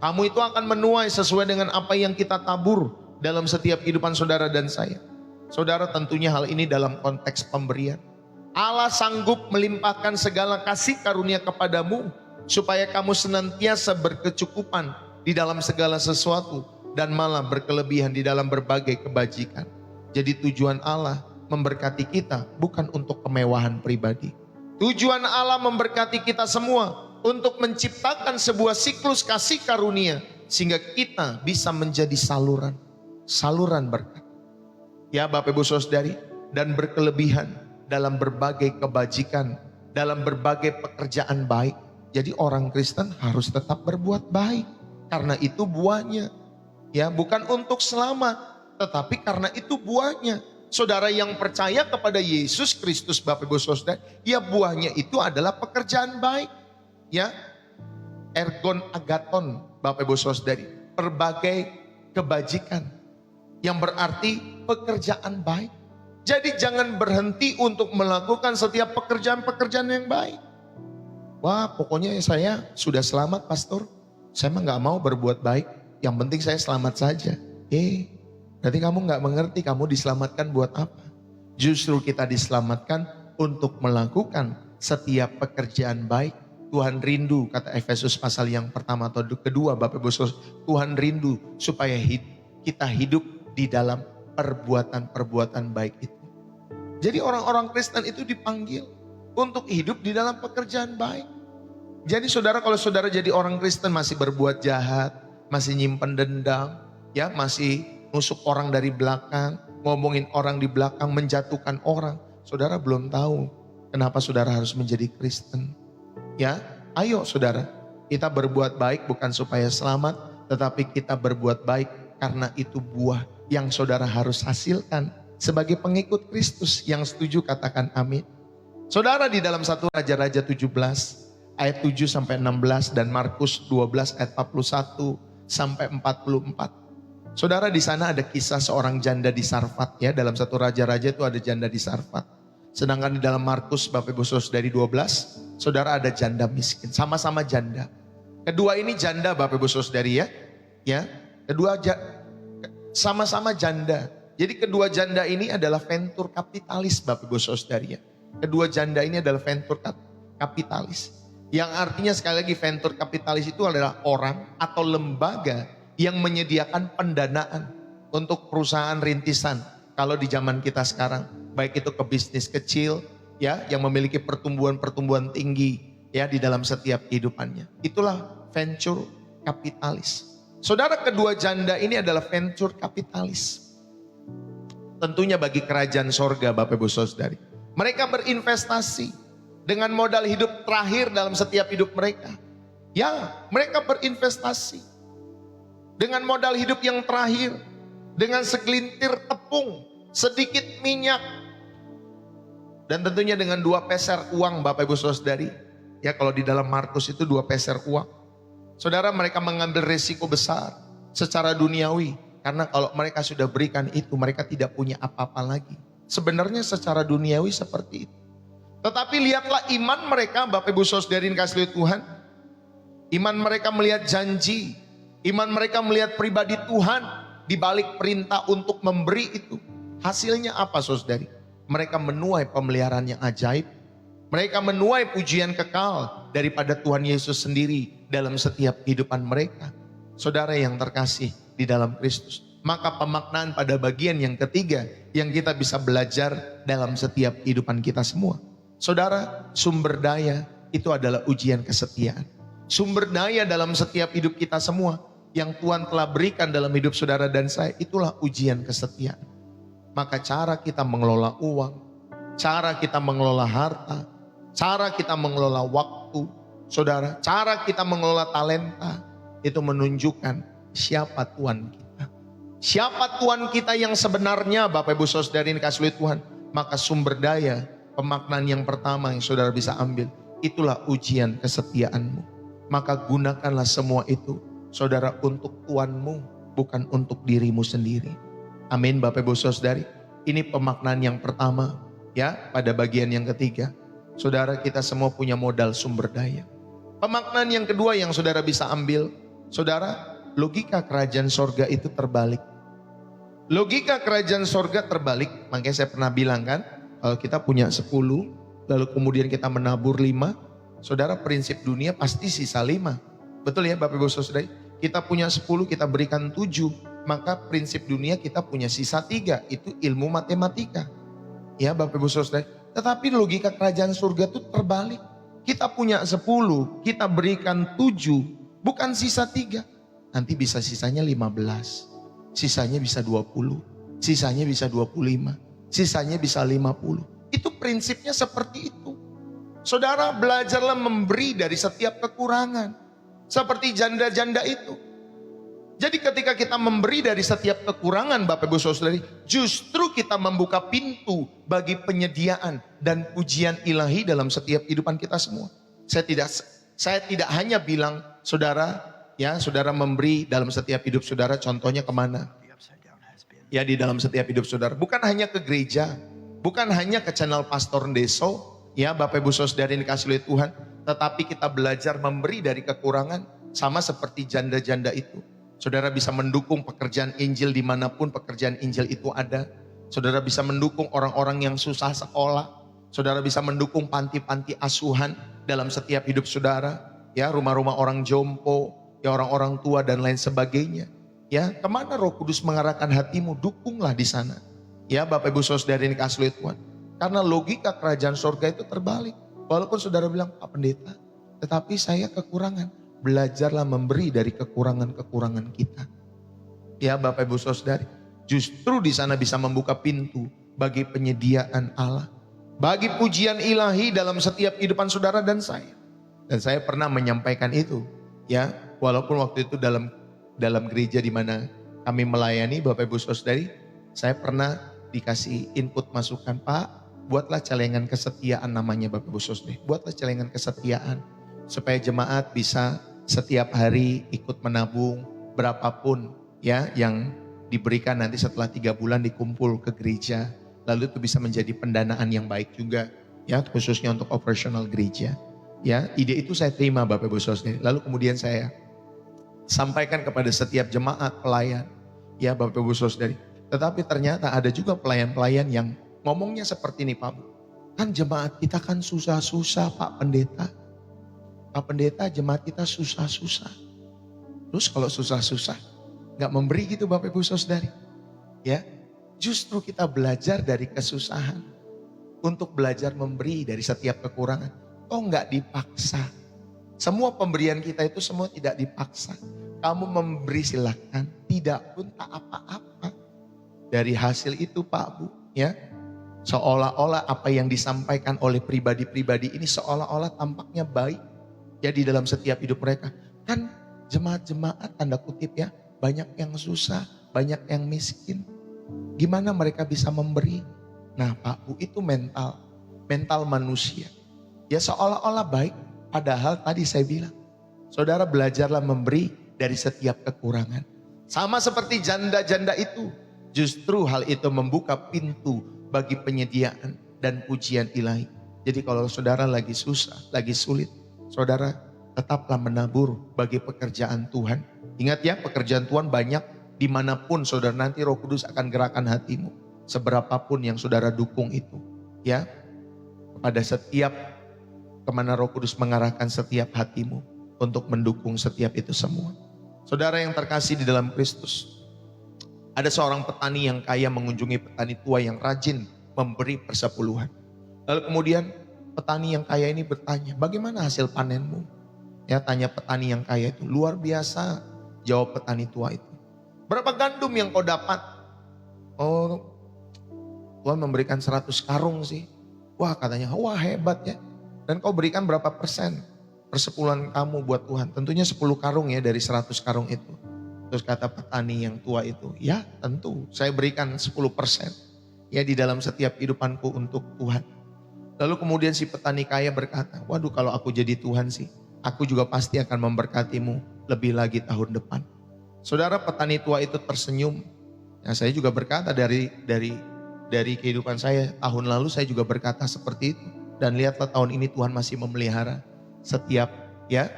Kamu itu akan menuai sesuai dengan apa yang kita tabur dalam setiap kehidupan saudara dan saya. Saudara, tentunya hal ini dalam konteks pemberian. Allah sanggup melimpahkan segala kasih karunia kepadamu supaya kamu senantiasa berkecukupan di dalam segala sesuatu dan malah berkelebihan di dalam berbagai kebajikan. Jadi tujuan Allah memberkati kita bukan untuk kemewahan pribadi. Tujuan Allah memberkati kita semua untuk menciptakan sebuah siklus kasih karunia sehingga kita bisa menjadi saluran berkat. Ya Bapak Ibu Saudari, dan berkelebihan dalam berbagai kebajikan, dalam berbagai pekerjaan baik. Jadi orang Kristen harus tetap berbuat baik karena itu buahnya. Ya, bukan untuk selamat, tetapi karena itu buahnya. Saudara yang percaya kepada Yesus Kristus Bapak Ibu Saudara, ya buahnya itu adalah pekerjaan baik. Ya, ergon agaton Bapak Ibu Saudari, berbagai kebajikan yang berarti pekerjaan baik. Jadi jangan berhenti untuk melakukan setiap pekerjaan-pekerjaan yang baik. Wah pokoknya saya sudah selamat pastor, saya mah gak mau berbuat baik, yang penting saya selamat saja. Berarti kamu gak mengerti kamu diselamatkan buat apa. Justru kita diselamatkan untuk melakukan setiap pekerjaan baik. Tuhan rindu, kata Efesus pasal yang pertama atau kedua Bapak Ibu Saudara, Tuhan rindu supaya kita hidup di dalam perbuatan-perbuatan baik itu. Jadi orang-orang Kristen itu dipanggil untuk hidup di dalam pekerjaan baik. Jadi saudara, kalau saudara jadi orang Kristen masih berbuat jahat, masih nyimpen dendam, ya masih nusuk orang dari belakang, ngomongin orang di belakang, menjatuhkan orang. Saudara belum tahu kenapa saudara harus menjadi Kristen. Ya, ayo saudara, kita berbuat baik bukan supaya selamat, tetapi kita berbuat baik karena itu buah yang saudara harus hasilkan sebagai pengikut Kristus. Yang setuju katakan amin. Saudara, di dalam 1 Raja-Raja 17 ayat 7 sampai 16 dan Markus 12 ayat 41 sampai 44. Saudara, di sana ada kisah seorang janda di Sarfat ya. Dalam 1 Raja-Raja itu ada janda di Sarfat. Sedangkan di dalam Markus Bapak Ibu Saudara dari 12, saudara ada janda miskin. Sama-sama janda. Kedua ini janda Bapak Ibu Saudari ya. Ya. Kedua sama-sama janda. Jadi kedua janda ini adalah venture kapitalis Bapak Ibu Saudari ya. Kedua janda ini adalah venture kapitalis. Yang artinya sekali lagi venture kapitalis itu adalah orang atau lembaga yang menyediakan pendanaan untuk perusahaan rintisan. Kalau di zaman kita sekarang, baik itu ke bisnis kecil ya yang memiliki pertumbuhan tinggi ya di dalam setiap kehidupannya. Itulah venture kapitalis. Saudara, kedua janda ini adalah venture kapitalis. Tentunya bagi kerajaan sorga Bapak Ibu Saudari. Mereka berinvestasi dengan modal hidup terakhir dalam setiap hidup mereka. Ya, mereka berinvestasi dengan modal hidup yang terakhir, dengan segelintir tepung, sedikit minyak, dan tentunya dengan 2 peser uang Bapak Ibu Saudari. Ya, kalau di dalam Markus itu 2 peser uang. Saudara, mereka mengambil resiko besar secara duniawi, karena kalau mereka sudah berikan itu, mereka tidak punya apa-apa lagi. Sebenarnya secara duniawi seperti itu. Tetapi lihatlah iman mereka Bapak Ibu Saudari kasih Tuhan. Iman mereka melihat janji. Iman mereka melihat pribadi Tuhan di balik perintah untuk memberi itu. Hasilnya apa saudari? Mereka menuai pemeliharaan yang ajaib. Mereka menuai pujian kekal daripada Tuhan Yesus sendiri dalam setiap kehidupan mereka. Saudara yang terkasih di dalam Kristus. Maka pemaknaan pada bagian yang ketiga yang kita bisa belajar dalam setiap kehidupan kita semua. Saudara, sumber daya itu adalah ujian kesetiaan. Sumber daya dalam setiap hidup kita semua yang Tuhan telah berikan dalam hidup saudara dan saya, itulah ujian kesetiaan. Maka cara kita mengelola uang, cara kita mengelola harta, cara kita mengelola waktu, saudara, cara kita mengelola talenta, itu menunjukkan siapa Tuhan kita. Siapa Tuhan kita yang sebenarnya Bapak Ibu Saudari ini kasih Tuhan. Maka sumber daya, pemaknaan yang pertama yang saudara bisa ambil, itulah ujian kesetiaanmu. Maka gunakanlah semua itu, saudara, untuk Tuhanmu, bukan untuk dirimu sendiri. Amin Bapak Ibu Saudari. Ini pemaknaan yang pertama ya pada bagian yang ketiga. Saudara, kita semua punya modal sumber daya. Pemaknaan yang kedua yang saudara bisa ambil, saudara, logika kerajaan sorga itu terbalik. Logika kerajaan sorga terbalik, makanya saya pernah bilang kan, kalau kita punya 10, lalu kemudian kita menabur 5, saudara, prinsip dunia pasti sisa 5. Betul ya Bapak Ibu Saudara? Kita punya 10, kita berikan 7, maka prinsip dunia kita punya sisa 3. Itu ilmu matematika. Ya Bapak Ibu Saudara. Tetapi logika kerajaan surga itu terbalik. Kita punya 10, kita berikan 7, bukan sisa 3. Nanti bisa sisanya 15, sisanya bisa 20, sisanya bisa 25. Sisanya bisa 50. Itu prinsipnya seperti itu. Saudara, belajarlah memberi dari setiap kekurangan. Seperti janda-janda itu. Jadi ketika kita memberi dari setiap kekurangan Bapak Ibu Saudari, justru kita membuka pintu bagi penyediaan dan pujian ilahi dalam setiap kehidupan kita semua. Saya tidak hanya bilang saudara, ya saudara memberi dalam setiap hidup saudara, contohnya kemana? Ya di dalam setiap hidup saudara, bukan hanya ke gereja, bukan hanya ke channel Pastor Deso, ya Bapak Ibu Saudara yang dikasih oleh Tuhan, tetapi kita belajar memberi dari kekurangan, sama seperti janda-janda itu. Saudara bisa mendukung pekerjaan Injil dimanapun pekerjaan Injil itu ada. Saudara bisa mendukung orang-orang yang susah sekolah. Saudara bisa mendukung panti-panti asuhan dalam setiap hidup saudara, ya rumah-rumah orang jompo, ya orang-orang tua dan lain sebagainya. Ya, kemana Roh Kudus mengarahkan hatimu, dukunglah di sana. Ya, Bapak Ibu Saudara ini kasih oleh Tuhan. Karena logika kerajaan surga itu terbalik. Walaupun saudara bilang, Pak Pendeta, tetapi saya kekurangan. Belajarlah memberi dari kekurangan-kekurangan kita. Ya, Bapak Ibu Saudara, Justru di sana bisa membuka pintu bagi penyediaan Allah, bagi pujian ilahi dalam setiap kehidupan saudara dan saya. Dan saya pernah menyampaikan itu, ya, walaupun waktu itu dalam gereja di mana kami melayani Bapak Ibu Saudari, saya pernah dikasih input masukan, Pak, buatlah celengan kesetiaan namanya Bapak Ibu Saudari. Buatlah celengan kesetiaan supaya jemaat bisa setiap hari ikut menabung berapapun ya yang diberikan, nanti setelah 3 bulan dikumpul ke gereja. Lalu itu bisa menjadi pendanaan yang baik juga ya, khususnya untuk operasional gereja. Ya, ide itu saya terima Bapak Ibu Saudari. Lalu kemudian saya sampaikan kepada setiap jemaat pelayan, ya Bapak Ibu Saudari. Tetapi ternyata ada juga pelayan-pelayan yang ngomongnya seperti ini, Pak, kan jemaat kita kan susah-susah Pak Pendeta. Pak Pendeta, jemaat kita susah-susah. Terus kalau susah-susah gak memberi gitu Bapak Ibu Saudari. Ya, justru kita belajar dari kesusahan untuk belajar memberi dari setiap kekurangan. Oh gak dipaksa. Semua pemberian kita itu semua tidak dipaksa. Kamu memberi silakan, tidak pun tak apa-apa. Dari hasil itu Pak Bu, ya, seolah-olah apa yang disampaikan oleh pribadi-pribadi ini seolah-olah tampaknya baik ya di dalam setiap hidup mereka. Kan jemaat-jemaat tanda kutip ya, banyak yang susah, banyak yang miskin. Gimana mereka bisa memberi? Nah Pak Bu, itu mental manusia. Ya seolah-olah baik, padahal tadi saya bilang, saudara belajarlah memberi dari setiap kekurangan. Sama seperti janda-janda itu, justru hal itu membuka pintu bagi penyediaan dan pujian ilahi. Jadi kalau saudara lagi susah, lagi sulit, saudara tetaplah menabur bagi pekerjaan Tuhan. Ingat ya, pekerjaan Tuhan banyak dimanapun saudara, nanti Roh Kudus akan gerakan hatimu. Seberapapun yang saudara dukung itu, ya, kepada setiap kemana Roh Kudus mengarahkan setiap hatimu untuk mendukung setiap itu semua. Saudara yang terkasih di dalam Kristus, ada seorang petani yang kaya mengunjungi petani tua yang rajin memberi persepuluhan. Lalu kemudian petani yang kaya ini bertanya, bagaimana hasil panenmu? Ya, tanya petani yang kaya itu. Luar biasa, jawab petani tua itu. Berapa gandum yang kau dapat? Oh, Tuhan memberikan 100 karung sih. Wah, katanya, wah hebat ya. Dan kau berikan berapa persen persepuluhan kamu buat Tuhan? Tentunya 10 karung ya dari 100 karung itu. Terus kata petani yang tua itu, ya tentu saya berikan 10% ya di dalam setiap kehidupanku untuk Tuhan. Lalu kemudian si petani kaya berkata, waduh kalau aku jadi Tuhan sih, aku juga pasti akan memberkatimu lebih lagi tahun depan. Saudara, petani tua itu tersenyum. Nah, saya juga berkata dari kehidupan saya, tahun lalu saya juga berkata seperti itu. Dan lihatlah tahun ini Tuhan masih memelihara setiap ya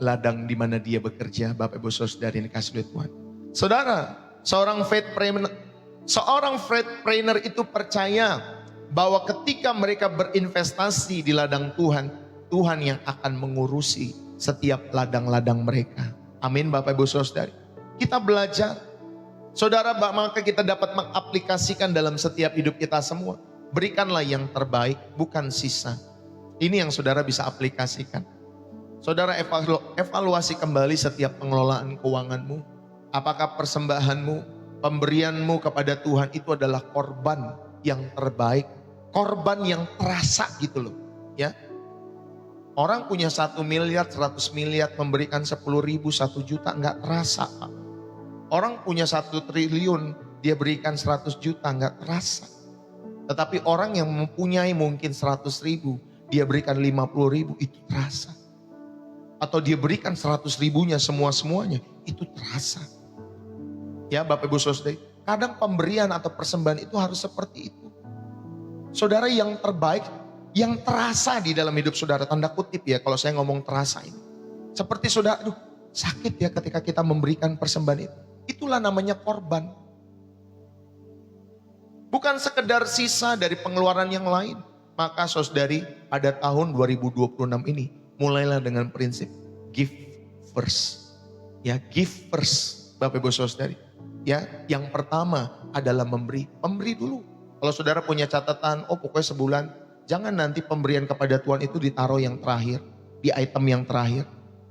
ladang di mana dia bekerja. Bapak Ibu Saudara yang dikasihi oleh Tuhan. Saudara, seorang faith trainer itu percaya bahwa ketika mereka berinvestasi di ladang Tuhan, Tuhan yang akan mengurusi setiap ladang-ladang mereka. Amin Bapak Ibu Saudara. Kita belajar, saudara, maka kita dapat mengaplikasikan dalam setiap hidup kita semua. Berikanlah yang terbaik, bukan sisa. Ini yang saudara bisa aplikasikan. Saudara evaluasi kembali setiap pengelolaan keuanganmu. Apakah persembahanmu, pemberianmu kepada Tuhan itu adalah korban yang terbaik. Korban yang terasa gitu loh. Ya. Orang punya 1 miliar, 100 miliar, memberikan 10 ribu, 1 juta, enggak terasa Pak. Orang punya 1 triliun, dia berikan 100 juta, enggak terasa. Tetapi orang yang mempunyai mungkin 100 ribu, dia berikan 50 ribu, itu terasa. Atau dia berikan 100 ribunya semuanya, itu terasa. Ya Bapak Ibu Saudara, kadang pemberian atau persembahan itu harus seperti itu. Saudara, yang terbaik, yang terasa di dalam hidup saudara, tanda kutip ya kalau saya ngomong terasa ini. Seperti saudara, aduh sakit ya ketika kita memberikan persembahan itu. Itulah namanya korban. Bukan sekedar sisa dari pengeluaran yang lain. Maka saudari, pada tahun 2026 ini mulailah dengan prinsip give first. Ya, give first Bapak Ibu Saudari. Ya, yang pertama adalah memberi. Memberi dulu. Kalau saudara punya catatan, oh pokoknya sebulan, jangan nanti pemberian kepada Tuhan itu ditaruh yang terakhir, di item yang terakhir.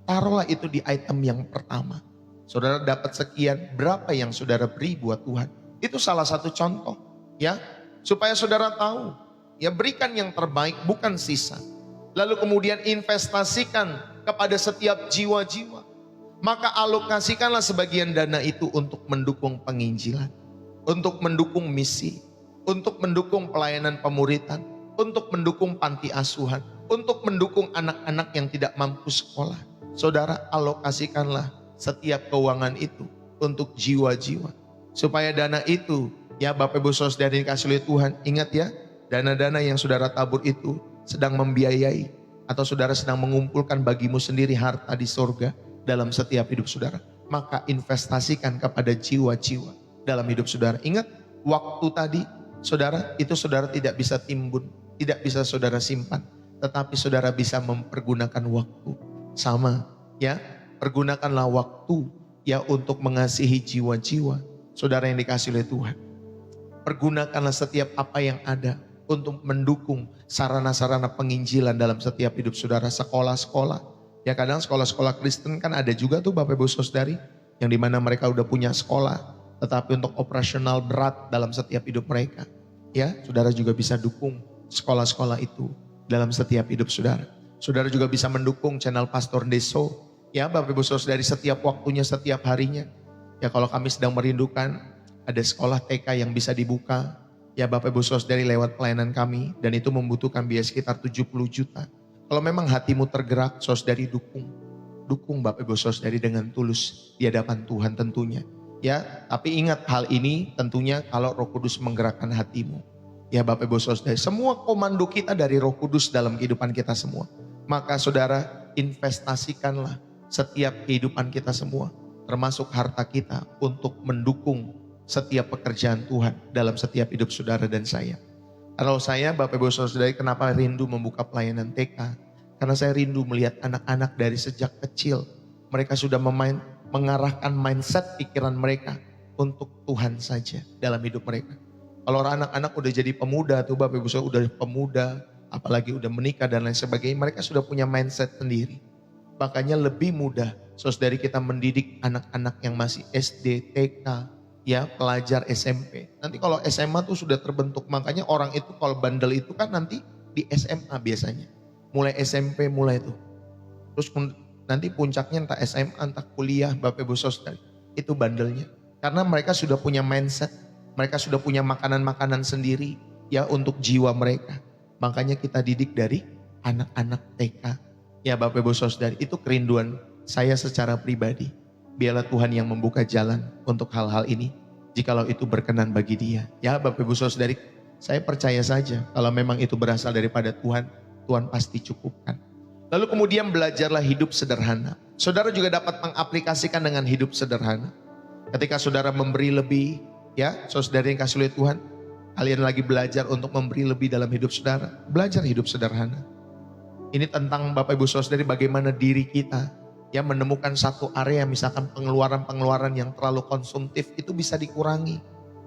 Taruhlah itu di item yang pertama. Saudara dapat sekian, berapa yang saudara beri buat Tuhan? Itu salah satu contoh, ya. Supaya saudara tahu, ya berikan yang terbaik bukan sisa. Lalu kemudian investasikan kepada setiap jiwa-jiwa. Maka alokasikanlah sebagian dana itu untuk mendukung penginjilan, untuk mendukung misi, untuk mendukung pelayanan pemuritan, untuk mendukung panti asuhan, untuk mendukung anak-anak yang tidak mampu sekolah. Saudara, alokasikanlah setiap keuangan itu untuk jiwa-jiwa. Supaya dana itu, ya Bapak Ibu Saudara dikasih oleh Tuhan, ingat ya, dana-dana yang saudara tabur itu sedang membiayai atau saudara sedang mengumpulkan bagimu sendiri harta di surga dalam setiap hidup saudara. Maka investasikan kepada jiwa-jiwa dalam hidup saudara. Ingat, waktu tadi saudara, itu saudara tidak bisa timbun, tidak bisa saudara simpan, tetapi saudara bisa mempergunakan waktu. Sama, ya, pergunakanlah waktu ya untuk mengasihi jiwa-jiwa saudara yang dikasih oleh Tuhan. Pergunakanlah setiap apa yang ada untuk mendukung sarana-sarana penginjilan dalam setiap hidup saudara. Sekolah-sekolah, ya kadang sekolah-sekolah Kristen kan ada juga tuh Bapak Ibu Saudari, yang dimana mereka udah punya sekolah, tetapi untuk operasional berat dalam setiap hidup mereka, ya saudara juga bisa dukung sekolah-sekolah itu dalam setiap hidup saudara. Saudara juga bisa mendukung channel Pastor Deso, ya Bapak Ibu Saudari, setiap waktunya, setiap harinya. Ya kalau kami sedang merindukan ada sekolah TK yang bisa dibuka, ya Bapak Ibu Saudari lewat pelayanan kami, dan itu membutuhkan biaya sekitar 70 juta. Kalau memang hatimu tergerak, saudari dukung Bapak Ibu Saudari dengan tulus di hadapan Tuhan tentunya. Ya, tapi ingat hal ini tentunya kalau Roh Kudus menggerakkan hatimu. Ya Bapak Ibu Saudari, semua komando kita dari Roh Kudus dalam kehidupan kita semua. Maka saudara, investasikanlah setiap kehidupan kita semua, termasuk harta kita, untuk mendukung setiap pekerjaan Tuhan dalam setiap hidup saudara dan saya. Kalau saya, Bapak Ibu Saudari, kenapa rindu membuka pelayanan TK? Karena saya rindu melihat anak-anak dari sejak kecil. Mereka sudah mengarahkan mindset pikiran mereka untuk Tuhan saja dalam hidup mereka. Kalau anak-anak udah jadi pemuda tuh Bapak Ibu Saudari, udah pemuda, apalagi udah menikah dan lain sebagainya, mereka sudah punya mindset sendiri. Makanya lebih mudah saudari kita mendidik anak-anak yang masih SD, TK, ya pelajar SMP. Nanti kalau SMA tuh sudah terbentuk, makanya orang itu kalau bandel itu kan nanti di SMA biasanya. Mulai SMP mulai itu. Terus nanti puncaknya entah SMA, entah kuliah, Bapak Ibu Saudari. Itu bandelnya. Karena mereka sudah punya mindset, mereka sudah punya makanan-makanan sendiri ya untuk jiwa mereka. Makanya kita didik dari anak-anak TK. Ya Bapak Ibu Saudari, itu kerinduan saya secara pribadi. Biarlah Tuhan yang membuka jalan untuk hal-hal ini, jikalau itu berkenan bagi Dia. Ya Bapak Ibu Saudari, saya percaya saja kalau memang itu berasal daripada Tuhan, Tuhan pasti cukupkan. Lalu kemudian belajarlah hidup sederhana. Saudara juga dapat mengaplikasikan dengan hidup sederhana. Ketika saudara memberi lebih, ya saudara yang kasih oleh Tuhan, kalian lagi belajar untuk memberi lebih dalam hidup saudara. Belajar hidup sederhana. Ini tentang Bapak Ibu Saudari bagaimana diri kita ya menemukan satu area, misalkan pengeluaran-pengeluaran yang terlalu konsumtif itu bisa dikurangi.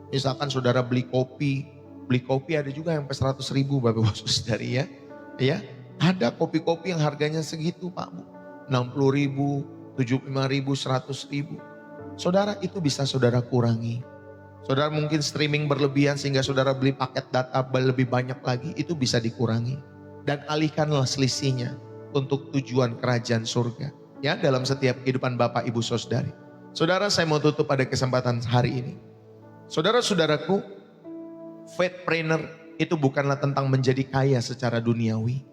Misalkan saudara beli kopi ada juga yang sampai 100 ribu Bapak Ibu Saudari ya. Ya, ada kopi-kopi yang harganya segitu Pak Bu, 60 ribu, 75 ribu, 100 ribu. Saudara, itu bisa saudara kurangi. Saudara mungkin streaming berlebihan sehingga saudara beli paket data lebih banyak lagi, itu bisa dikurangi. Dan alihkanlah selisihnya untuk tujuan kerajaan surga. Ya, dalam setiap kehidupan Bapak Ibu Saudari. Saudara, saya mau tutup pada kesempatan hari ini. Saudara-saudaraku, faithpreneur itu bukanlah tentang menjadi kaya secara duniawi.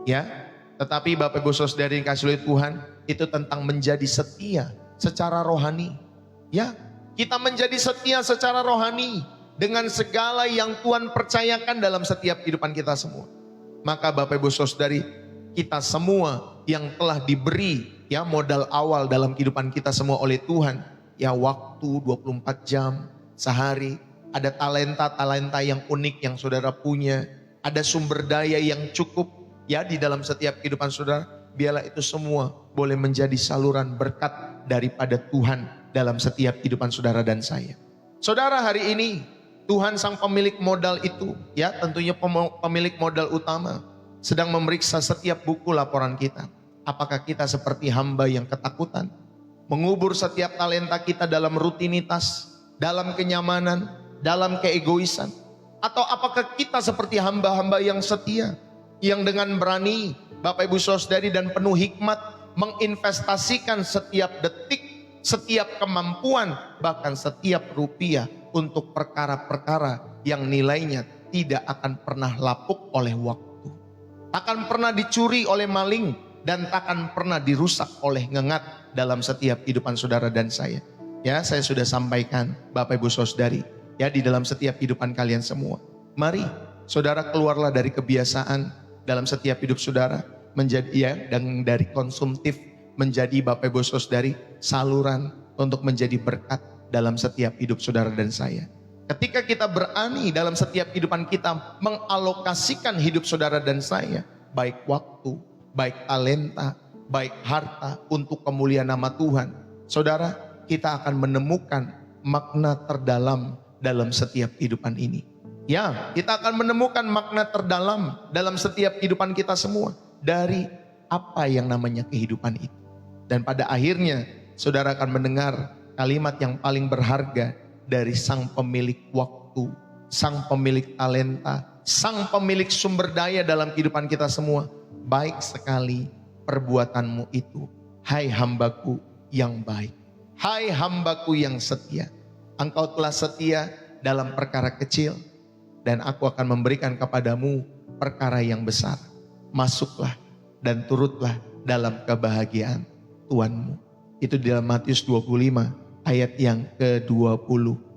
Ya, tetapi Bapak Ibu Saudari yang kasih oleh Tuhan, itu tentang menjadi setia secara rohani. Ya, kita menjadi setia secara rohani dengan segala yang Tuhan percayakan dalam setiap kehidupan kita semua. Maka Bapak Ibu Saudari, kita semua yang telah diberi ya modal awal dalam kehidupan kita semua oleh Tuhan, ya waktu 24 jam sehari, ada talenta-talenta yang unik yang saudara punya, ada sumber daya yang cukup ya di dalam setiap kehidupan saudara. Biarlah itu semua boleh menjadi saluran berkat daripada Tuhan dalam setiap kehidupan saudara dan saya. Saudara, hari ini Tuhan sang pemilik modal itu, ya tentunya pemilik modal utama, sedang memeriksa setiap buku laporan kita. Apakah kita seperti hamba yang ketakutan, mengubur setiap talenta kita dalam rutinitas, dalam kenyamanan, dalam keegoisan? Atau apakah kita seperti hamba-hamba yang setia, yang dengan berani, Bapak Ibu Saudari, dan penuh hikmat menginvestasikan setiap detik, setiap kemampuan, bahkan setiap rupiah untuk perkara-perkara yang nilainya tidak akan pernah lapuk oleh waktu, takkan pernah dicuri oleh maling, dan takkan pernah dirusak oleh ngengat dalam setiap kehidupan saudara dan saya. Ya, saya sudah sampaikan Bapak Ibu Saudari, ya, di dalam setiap kehidupan kalian semua. Mari saudara keluarlah dari kebiasaan dalam setiap hidup saudara menjadi, ya, dan dari konsumtif menjadi Bapak Ibu Saudari saluran untuk menjadi berkat dalam setiap hidup saudara dan saya. Ketika kita berani dalam setiap kehidupan kita mengalokasikan hidup saudara dan saya, baik waktu, baik talenta, baik harta untuk kemuliaan nama Tuhan, saudara, kita akan menemukan makna terdalam dalam setiap kehidupan ini. Ya, kita akan menemukan makna terdalam dalam setiap kehidupan kita semua dari apa yang namanya kehidupan itu. Dan pada akhirnya saudara akan mendengar kalimat yang paling berharga dari sang pemilik waktu, sang pemilik talenta, sang pemilik sumber daya dalam kehidupan kita semua. Baik sekali perbuatanmu itu, hai hambaku yang baik, hai hambaku yang setia. Engkau telah setia dalam perkara kecil, dan aku akan memberikan kepadamu perkara yang besar. Masuklah dan turutlah dalam kebahagiaan Tuhanmu. Itu di dalam Matius 25 ayat yang ke-21.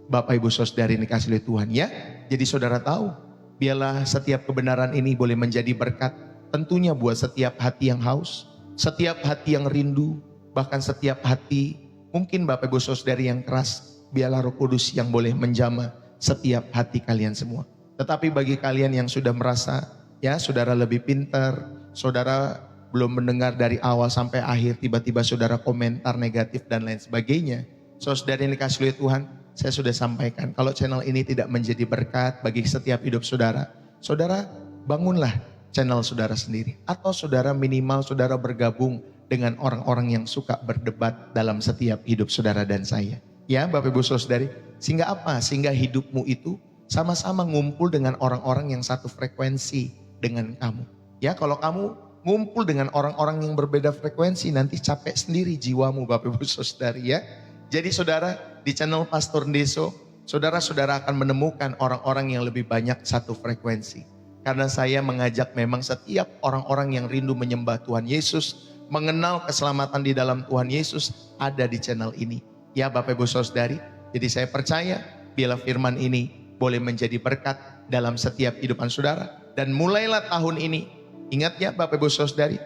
Bapak Ibu Saudari yang dikasihi oleh Tuhan, ya. Jadi saudara tahu, biarlah setiap kebenaran ini boleh menjadi berkat tentunya buat setiap hati yang haus, setiap hati yang rindu, bahkan setiap hati mungkin Bapak Ibu Saudari yang keras. Biarlah Roh Kudus yang boleh menjamah setiap hati kalian semua. Tetapi bagi kalian yang sudah merasa, ya, saudara lebih pintar, saudara belum mendengar dari awal sampai akhir, tiba-tiba saudara komentar negatif dan lain sebagainya, saudara yang dikasihi oleh Tuhan, saya sudah sampaikan, kalau channel ini tidak menjadi berkat bagi setiap hidup saudara, saudara bangunlah channel saudara sendiri, atau saudara minimal saudara bergabung dengan orang-orang yang suka berdebat dalam setiap hidup saudara dan saya. Ya, Bapak Ibu Saudari, sehingga apa? Sehingga hidupmu itu sama-sama ngumpul dengan orang-orang yang satu frekuensi dengan kamu. Ya, kalau kamu ngumpul dengan orang-orang yang berbeda frekuensi, nanti capek sendiri jiwamu, Bapak Ibu Saudari, ya. Jadi saudara, di channel Pastor Ndeso, saudara-saudara akan menemukan orang-orang yang lebih banyak satu frekuensi. Karena saya mengajak memang setiap orang-orang yang rindu menyembah Tuhan Yesus, mengenal keselamatan di dalam Tuhan Yesus, ada di channel ini. Ya, Bapak Ibu Saudari, jadi saya percaya biarlah firman ini boleh menjadi berkat dalam setiap kehidupan saudara. Dan mulailah tahun ini, ingat ya Bapak Ibu Saudari,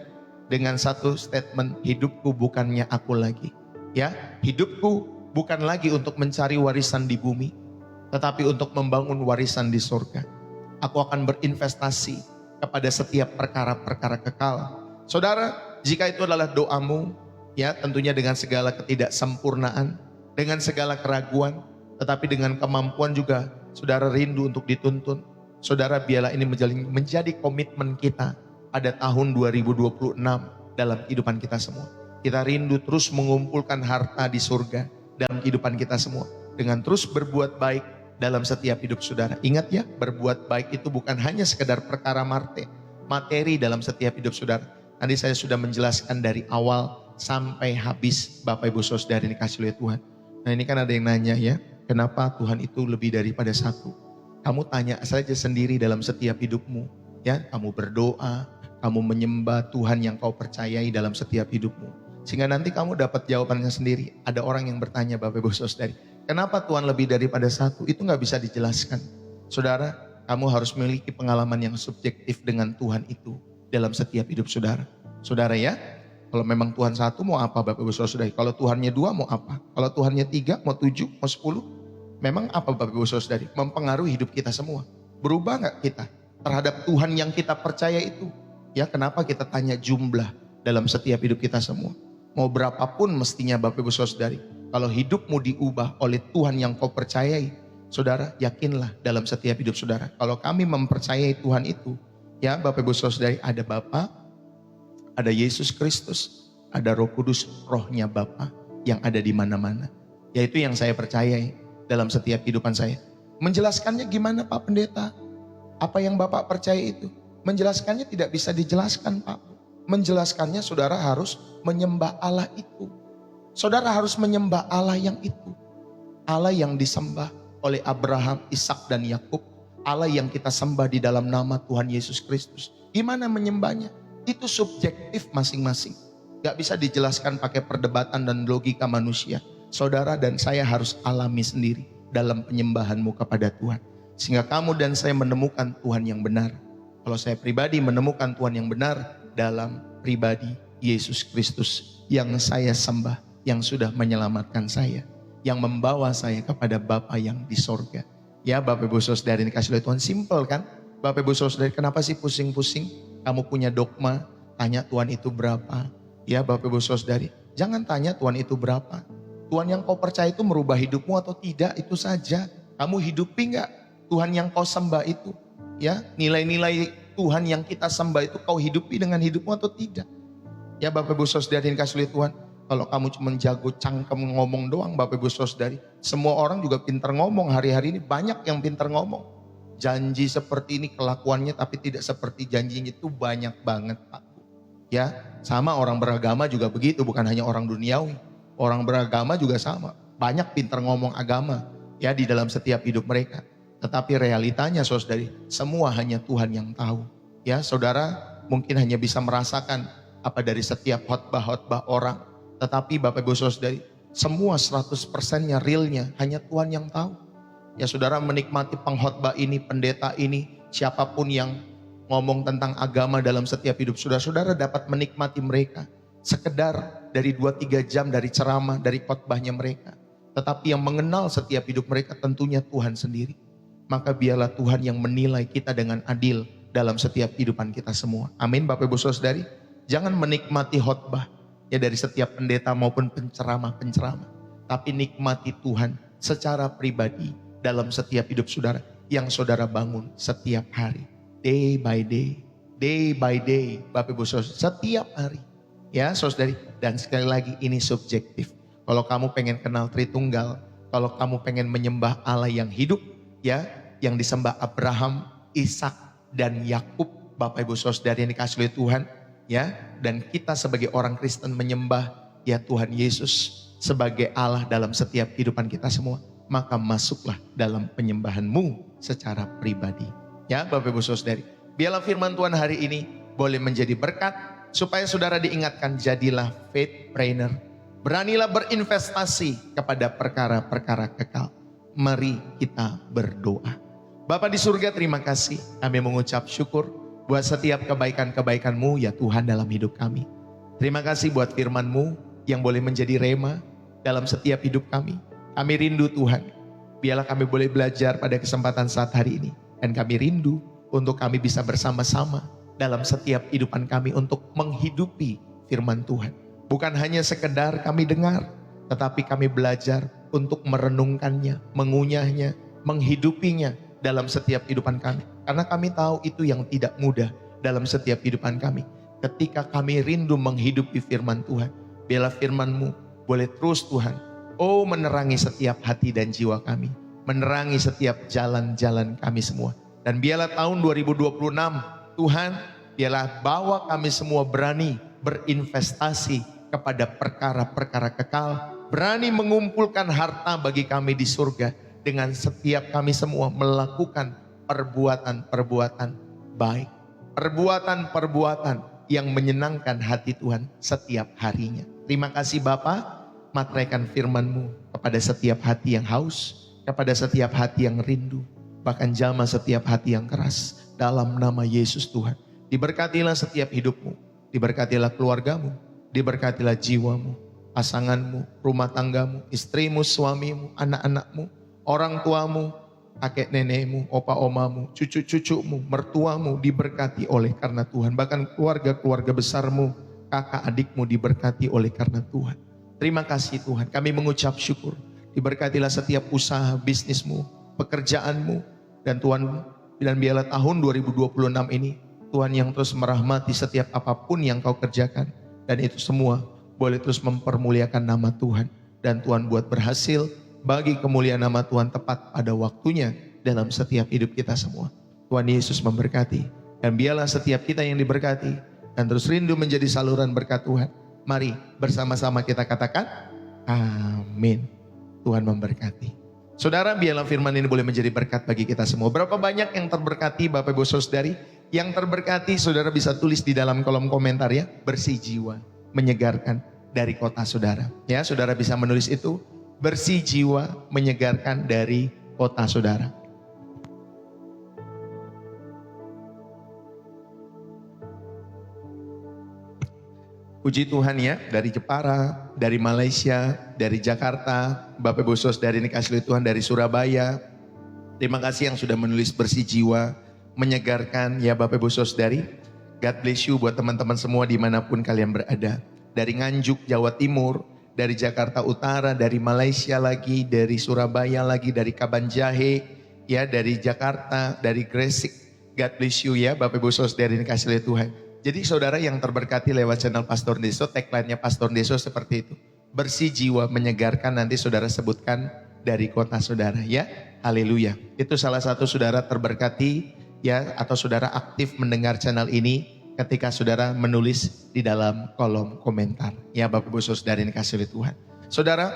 dengan satu statement, hidupku bukannya aku lagi. Ya, hidupku bukan lagi untuk mencari warisan di bumi, tetapi untuk membangun warisan di surga. Aku akan berinvestasi kepada setiap perkara-perkara kekal. Saudara, jika itu adalah doamu, ya, tentunya dengan segala ketidaksempurnaan, dengan segala keraguan, tetapi dengan kemampuan juga, saudara rindu untuk dituntun. Saudara, biarlah ini menjadi komitmen kita pada tahun 2026 dalam kehidupan kita semua. Kita rindu terus mengumpulkan harta di surga dalam kehidupan kita semua, dengan terus berbuat baik dalam setiap hidup saudara. Ingat ya, berbuat baik itu bukan hanya sekedar perkara materi dalam setiap hidup saudara. Nanti saya sudah menjelaskan dari awal sampai habis, Bapak Ibu Saudara yang dikasihi oleh Tuhan. Nah, ini kan ada yang nanya, ya, kenapa Tuhan itu lebih daripada satu? Kamu tanya saja sendiri dalam setiap hidupmu, ya. Kamu berdoa, kamu menyembah Tuhan yang kau percayai dalam setiap hidupmu, sehingga nanti kamu dapat jawabannya sendiri. Ada orang yang bertanya, Bapak Ibu Saudara, kenapa Tuhan lebih daripada satu? Itu gak bisa dijelaskan. Saudara, kamu harus memiliki pengalaman yang subjektif dengan Tuhan itu dalam setiap hidup saudara. Saudara, ya, kalau memang Tuhan satu mau apa Bapak Ibu Saudara? Kalau Tuhannya dua mau apa? Kalau Tuhannya tiga, mau 7, mau 10? Memang apa Bapak Ibu Saudara? Mempengaruhi hidup kita semua. Berubah gak kita terhadap Tuhan yang kita percaya itu? Ya, kenapa kita tanya jumlah dalam setiap hidup kita semua? Mau berapapun mestinya Bapak Ibu Saudara, kalau hidupmu diubah oleh Tuhan yang kau percayai, saudara, yakinlah dalam setiap hidup saudara. Kalau kami mempercayai Tuhan itu, ya Bapak Ibu Saudara, ada Bapa, ada Yesus Kristus, ada Roh Kudus, rohnya Bapa yang ada di mana-mana. Yaitu yang saya percayai. dalam setiap kehidupan saya. Menjelaskannya gimana Pak Pendeta? Apa yang Bapak percaya itu? Menjelaskannya tidak bisa dijelaskan Pak. Menjelaskannya saudara harus menyembah Allah itu. Saudara harus menyembah Allah yang itu. Allah yang disembah oleh Abraham, Ishak dan Yakub. Allah yang kita sembah di dalam nama Tuhan Yesus Kristus. Gimana menyembahnya? Itu subjektif masing-masing. Gak bisa dijelaskan pakai perdebatan dan logika manusia. Saudara dan saya harus alami sendiri dalam penyembahanmu kepada Tuhan. Sehingga kamu dan saya menemukan Tuhan yang benar. Kalau saya pribadi menemukan Tuhan yang benar dalam pribadi Yesus Kristus yang saya sembah, yang sudah menyelamatkan saya, yang membawa saya kepada Bapa yang di sorga. Ya Bapak Ibu Saudara yang dikasihi oleh Tuhan, simple kan? Bapak Ibu Saudara, kenapa sih pusing-pusing? Kamu punya dogma, tanya Tuhan itu berapa? Ya Bapak Ibu Saudari, jangan tanya Tuhan itu berapa. Tuhan yang kau percaya itu merubah hidupmu atau tidak, itu saja. Kamu hidupi enggak Tuhan yang kau sembah itu? Ya, nilai-nilai Tuhan yang kita sembah itu kau hidupi dengan hidupmu atau tidak? Ya Bapak Ibu Saudari yang dikasihi oleh Tuhan, kalau kamu cuma jago cangkem ngomong doang Bapak Ibu Saudari, semua orang juga pintar ngomong hari-hari ini, banyak yang pintar ngomong. Janji seperti ini kelakuannya tapi tidak seperti janjinya itu banyak banget Pak. Ya, sama orang beragama juga begitu, bukan hanya orang duniawi. Orang beragama juga sama. Banyak pintar ngomong agama ya di dalam setiap hidup mereka. Tetapi realitanya saudari, semua hanya Tuhan yang tahu. Ya, saudara mungkin hanya bisa merasakan apa dari setiap khotbah-khotbah orang. Tetapi Bapak Ibu Saudari, semua 100%-nya realnya hanya Tuhan yang tahu. Ya, saudara menikmati pengkhotbah ini, pendeta ini, siapapun yang ngomong tentang agama dalam setiap hidup saudara dapat menikmati mereka sekedar dari 2-3 jam dari ceramah, dari khotbahnya mereka. Tetapi yang mengenal setiap hidup mereka tentunya Tuhan sendiri. Maka biarlah Tuhan yang menilai kita dengan adil dalam setiap kehidupan kita semua. Amin Bapak Ibu Saudari. Jangan menikmati khotbah ya dari setiap pendeta maupun penceramah-penceramah. Tapi nikmati Tuhan secara pribadi dalam setiap hidup saudara yang saudara bangun setiap hari. Day by day, Bapak Ibu Saudara, setiap hari. Ya saudari, dan sekali lagi ini subjektif. Kalau kamu pengen kenal Tritunggal, kalau kamu pengen menyembah Allah yang hidup, ya, yang disembah Abraham, Ishak dan Yakub, Bapak Ibu Saudara yang dikasihi oleh Tuhan, ya, dan kita sebagai orang Kristen menyembah ya Tuhan Yesus sebagai Allah dalam setiap kehidupan kita semua, maka masuklah dalam penyembahanmu secara pribadi. Ya Bapak Ibu Saudari, biarlah firman Tuhan hari ini boleh menjadi berkat, supaya saudara diingatkan jadilah faithpreneur. Beranilah berinvestasi kepada perkara-perkara kekal. Mari kita berdoa. Bapa di surga, terima kasih. Kami mengucap syukur buat setiap kebaikan-kebaikan-Mu ya Tuhan dalam hidup kami. Terima kasih buat firman-Mu yang boleh menjadi rema dalam setiap hidup kami. Kami rindu Tuhan. Biarlah kami boleh belajar pada kesempatan saat hari ini. Dan kami rindu untuk kami bisa bersama-sama dalam setiap kehidupan kami untuk menghidupi firman Tuhan. Bukan hanya sekedar kami dengar, tetapi kami belajar untuk merenungkannya, mengunyahnya, menghidupinya dalam setiap kehidupan kami. Karena kami tahu itu yang tidak mudah dalam setiap kehidupan kami. Ketika kami rindu menghidupi firman Tuhan, biarlah firman-Mu boleh terus Tuhan, menerangi setiap hati dan jiwa kami. Menerangi setiap jalan-jalan kami semua. Dan biarlah tahun 2026 Tuhan, biarlah bawa kami semua berani berinvestasi kepada perkara-perkara kekal. Berani mengumpulkan harta bagi kami di surga. Dengan setiap kami semua melakukan perbuatan-perbuatan baik. Perbuatan-perbuatan yang menyenangkan hati Tuhan setiap harinya. Terima kasih Bapa, materaikan firman-Mu kepada setiap hati yang haus, kepada setiap hati yang rindu, bahkan jamah setiap hati yang keras. Dalam nama Yesus Tuhan, diberkatilah setiap hidupmu, diberkatilah keluargamu, diberkatilah jiwamu, pasanganmu, rumah tanggamu, istrimu, suamimu, anak-anakmu, orang tuamu, kakek nenekmu, opa omamu, cucu-cucumu, mertuamu diberkati oleh karena Tuhan. Bahkan keluarga-keluarga besarmu, kakak adikmu diberkati oleh karena Tuhan. Terima kasih Tuhan, kami mengucap syukur. Diberkatilah setiap usaha bisnismu, pekerjaanmu, dan Tuhan, dan biarlah tahun 2026 ini Tuhan yang terus merahmati setiap apapun yang kau kerjakan, dan itu semua boleh terus mempermuliakan nama Tuhan, dan Tuhan buat berhasil bagi kemuliaan nama Tuhan tepat pada waktunya dalam setiap hidup kita semua. Tuhan Yesus memberkati. Dan biarlah setiap kita yang diberkati dan terus rindu menjadi saluran berkat Tuhan. Mari bersama-sama kita katakan, amin. Tuhan memberkati. Saudara, biarlah firman ini boleh menjadi berkat bagi kita semua. Berapa banyak yang terberkati Bapak Ibu Saudari? Yang terberkati saudara bisa tulis di dalam kolom komentar ya. Bersih jiwa, menyegarkan dari kota saudara. Ya, saudara bisa menulis itu. Bersih jiwa, menyegarkan dari kota saudara. Puji Tuhan ya, dari Jepara, dari Malaysia, dari Jakarta, Bapak Ibu Saudari ini kasih Tuhan dari Surabaya. Terima kasih yang sudah menulis bersih jiwa, menyegarkan ya Bapak Ibu Saudari. God bless you buat teman-teman semua dimanapun kalian berada. Dari Nganjuk, Jawa Timur, dari Jakarta Utara, dari Malaysia lagi, dari Surabaya lagi, dari Kabanjahe, ya dari Jakarta, dari Gresik. God bless you ya Bapak Ibu Saudari ini kasih Tuhan. Jadi saudara yang terberkati lewat channel Pastor Deso, tagline-nya Pastor Deso seperti itu. Bersih jiwa, menyegarkan, nanti saudara sebutkan dari kota saudara ya. Haleluya. Itu salah satu saudara terberkati ya, atau saudara aktif mendengar channel ini ketika saudara menulis di dalam kolom komentar. Ya Bapak Ibu Saudara ini kasih oleh Tuhan. Saudara,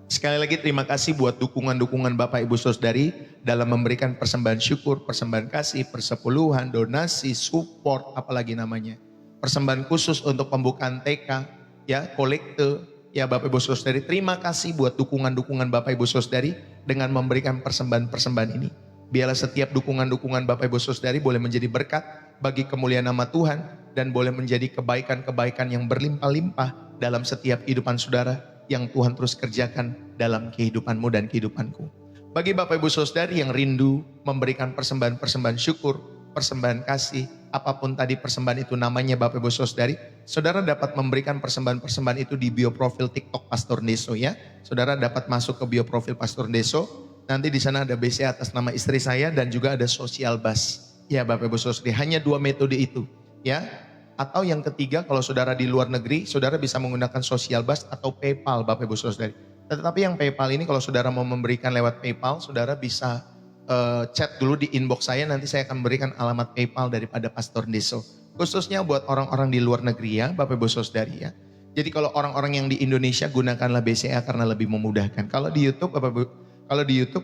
sekali lagi terima kasih buat dukungan-dukungan Bapak Ibu Saudari dalam memberikan persembahan syukur, persembahan kasih, persepuluhan, donasi, support, apalagi namanya. Persembahan khusus untuk pembukaan TK, ya kolekte, ya Bapak Ibu Saudari. Terima kasih buat dukungan-dukungan Bapak Ibu Saudari dengan memberikan persembahan-persembahan ini. Biarlah setiap dukungan-dukungan Bapak Ibu Saudari boleh menjadi berkat bagi kemuliaan nama Tuhan dan boleh menjadi kebaikan-kebaikan yang berlimpah-limpah dalam setiap kehidupan saudara yang Tuhan terus kerjakan dalam kehidupanmu dan kehidupanku. Bagi Bapak Ibu Saudari yang rindu memberikan persembahan-persembahan syukur, persembahan kasih, apapun tadi persembahan itu namanya Bapak Ibu Saudari, saudara dapat memberikan persembahan-persembahan itu di bio profil TikTok Pastor Deso ya. Saudara dapat masuk ke bio profil Pastor Deso, nanti di sana ada BC atas nama istri saya dan juga ada social bus. Ya Bapak Ibu Saudari, hanya 2 metode itu ya. Atau yang ketiga, kalau saudara di luar negeri, saudara bisa menggunakan social bus atau PayPal Bapak Ibu Saudari. Tetapi yang PayPal ini kalau saudara mau memberikan lewat PayPal, saudara bisa chat dulu di inbox saya, nanti saya akan memberikan alamat PayPal daripada Pastor Deso. Khususnya buat orang-orang di luar negeri ya Bapak Ibu Saudari ya. Jadi kalau orang-orang yang di Indonesia gunakanlah BCA karena lebih memudahkan. Kalau di YouTube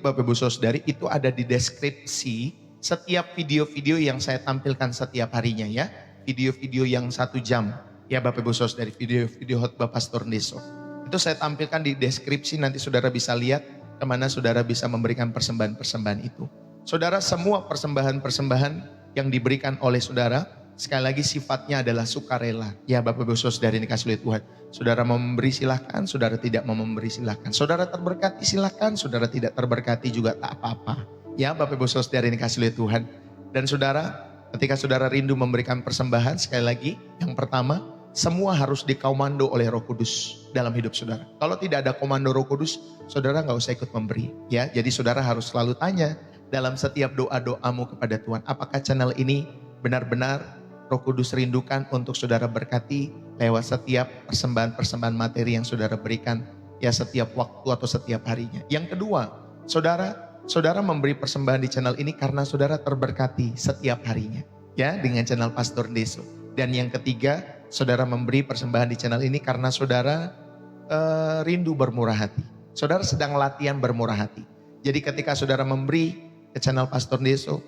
Bapak Ibu Saudari itu ada di deskripsi setiap video-video yang saya tampilkan setiap harinya ya. Video-video yang 1 jam ya Bapak Ibu Saudari, video-video khotbah Pastor Deso. Itu saya tampilkan di deskripsi, nanti saudara bisa lihat kemana saudara bisa memberikan persembahan-persembahan itu. Saudara, semua persembahan-persembahan yang diberikan oleh saudara, sekali lagi sifatnya adalah sukarela. Ya Bapak Ibu Saudari ini kasih oleh Tuhan. Saudara mau memberi silahkan, saudara tidak mau memberi silahkan. Saudara terberkati silahkan, saudara tidak terberkati juga tak apa-apa. Ya Bapak Ibu Saudari ini kasih oleh Tuhan. Dan saudara, ketika saudara rindu memberikan persembahan, sekali lagi yang pertama, semua harus dikomando oleh Roh Kudus dalam hidup saudara. Kalau tidak ada komando Roh Kudus, saudara nggak usah ikut memberi. Ya, jadi saudara harus selalu tanya dalam setiap doa-doamu kepada Tuhan, apakah channel ini benar-benar Roh Kudus rindukan untuk saudara berkati lewat setiap persembahan-persembahan materi yang saudara berikan, ya setiap waktu atau setiap harinya. Yang kedua, saudara memberi persembahan di channel ini karena saudara terberkati setiap harinya, ya dengan channel Pastor Deso. Dan yang ketiga, saudara memberi persembahan di channel ini karena saudara rindu bermurah hati. Saudara sedang latihan bermurah hati. Jadi ketika saudara memberi ke channel Pastor Deso,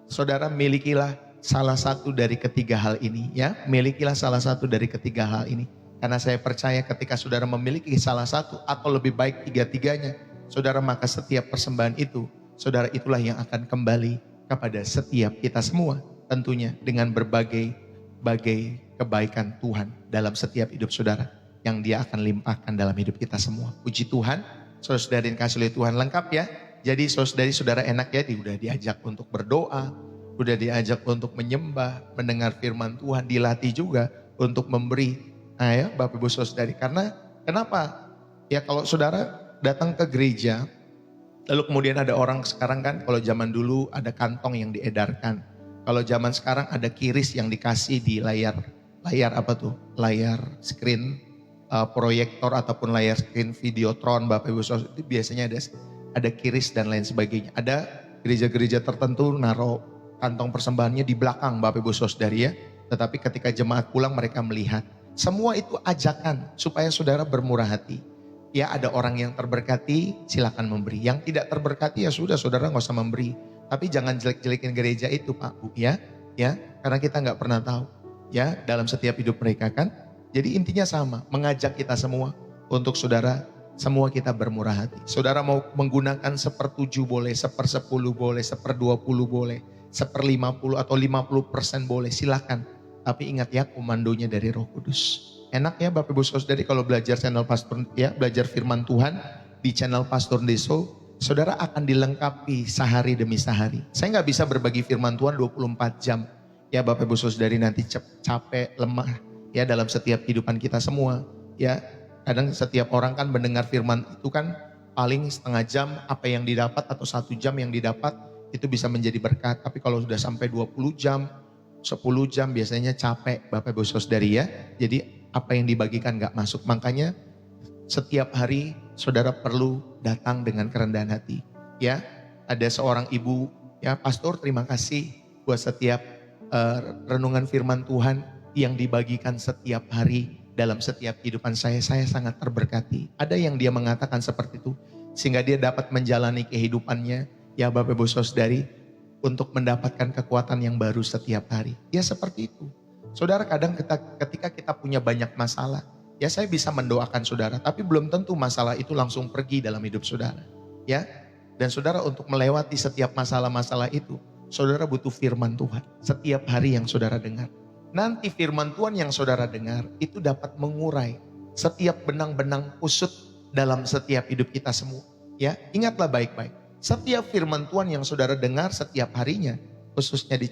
saudara milikilah salah satu dari ketiga hal ini ya. Milikilah salah satu dari ketiga hal ini. Karena saya percaya ketika saudara memiliki salah satu atau lebih baik tiga-tiganya, saudara, maka setiap persembahan itu, saudara itulah yang akan kembali kepada setiap kita semua. Tentunya dengan berbagai kebaikan Tuhan dalam setiap hidup saudara yang dia akan limpahkan dalam hidup kita semua. Puji Tuhan, saudara dan kasih oleh Tuhan, lengkap ya. Jadi saudara enak ya, udah diajak untuk berdoa, udah diajak untuk menyembah, mendengar firman Tuhan, dilatih juga untuk memberi. Nah ya Bapak Ibu Saudari, karena kenapa? Ya kalau saudara datang ke gereja, lalu kemudian ada orang sekarang kan, kalau zaman dulu ada kantong yang diedarkan. Kalau zaman sekarang ada kiris yang dikasih di layar apa tuh? Layar screen proyektor ataupun layar screen Videotron, Bapak Ibu Saudara, itu biasanya ada kiris dan lain sebagainya. Ada gereja-gereja tertentu naruh kantong persembahannya di belakang Bapak Ibu Saudara ya. Tetapi ketika jemaat pulang mereka melihat. Semua itu ajakan supaya saudara bermurah hati. Ya ada orang yang terberkati silakan memberi. Yang tidak terberkati ya sudah saudara nggak usah memberi. Tapi jangan jelek-jelekin gereja itu Pak Bu ya. Ya karena kita nggak pernah tahu ya dalam setiap hidup mereka kan. Jadi intinya sama, mengajak kita semua untuk saudara semua kita bermurah hati. Saudara mau menggunakan 1/7 boleh, 1/10 boleh, 1/20 boleh, 1/50 atau 50% boleh, silakan. Tapi ingat ya komandonya dari Roh Kudus. Enak ya Bapak Ibu Saudari kalau belajar channel Pastor ya, belajar firman Tuhan di channel Pastor Deso, saudara akan dilengkapi sehari demi sehari. Saya nggak bisa berbagi firman Tuhan 24 jam. Ya Bapak Ibu Saudari nanti capek, lemah ya dalam setiap kehidupan kita semua. Ya kadang setiap orang kan mendengar firman itu kan paling setengah jam apa yang didapat atau 1 jam yang didapat itu bisa menjadi berkat. Tapi kalau sudah sampai 20 jam, 10 jam biasanya capek Bapak Ibu Saudari ya. Jadi apa yang dibagikan gak masuk. Makanya setiap hari saudara perlu datang dengan kerendahan hati. Ya ada seorang ibu ya, pastor terima kasih buat setiap renungan firman Tuhan yang dibagikan setiap hari dalam setiap kehidupan saya sangat terberkati. Ada yang dia mengatakan seperti itu. Sehingga dia dapat menjalani kehidupannya ya Bapak Ibu Saudari untuk mendapatkan kekuatan yang baru setiap hari. Ya seperti itu. Saudara kadang ketika kita punya banyak masalah, ya saya bisa mendoakan saudara, tapi belum tentu masalah itu langsung pergi dalam hidup saudara. Ya, dan saudara untuk melewati setiap masalah-masalah itu, saudara butuh firman Tuhan. Setiap hari yang saudara dengar. Nanti firman Tuhan yang saudara dengar itu dapat mengurai setiap benang-benang kusut dalam setiap hidup kita semua. Ya, ingatlah baik-baik. Setiap firman Tuhan yang saudara dengar setiap harinya, khususnya di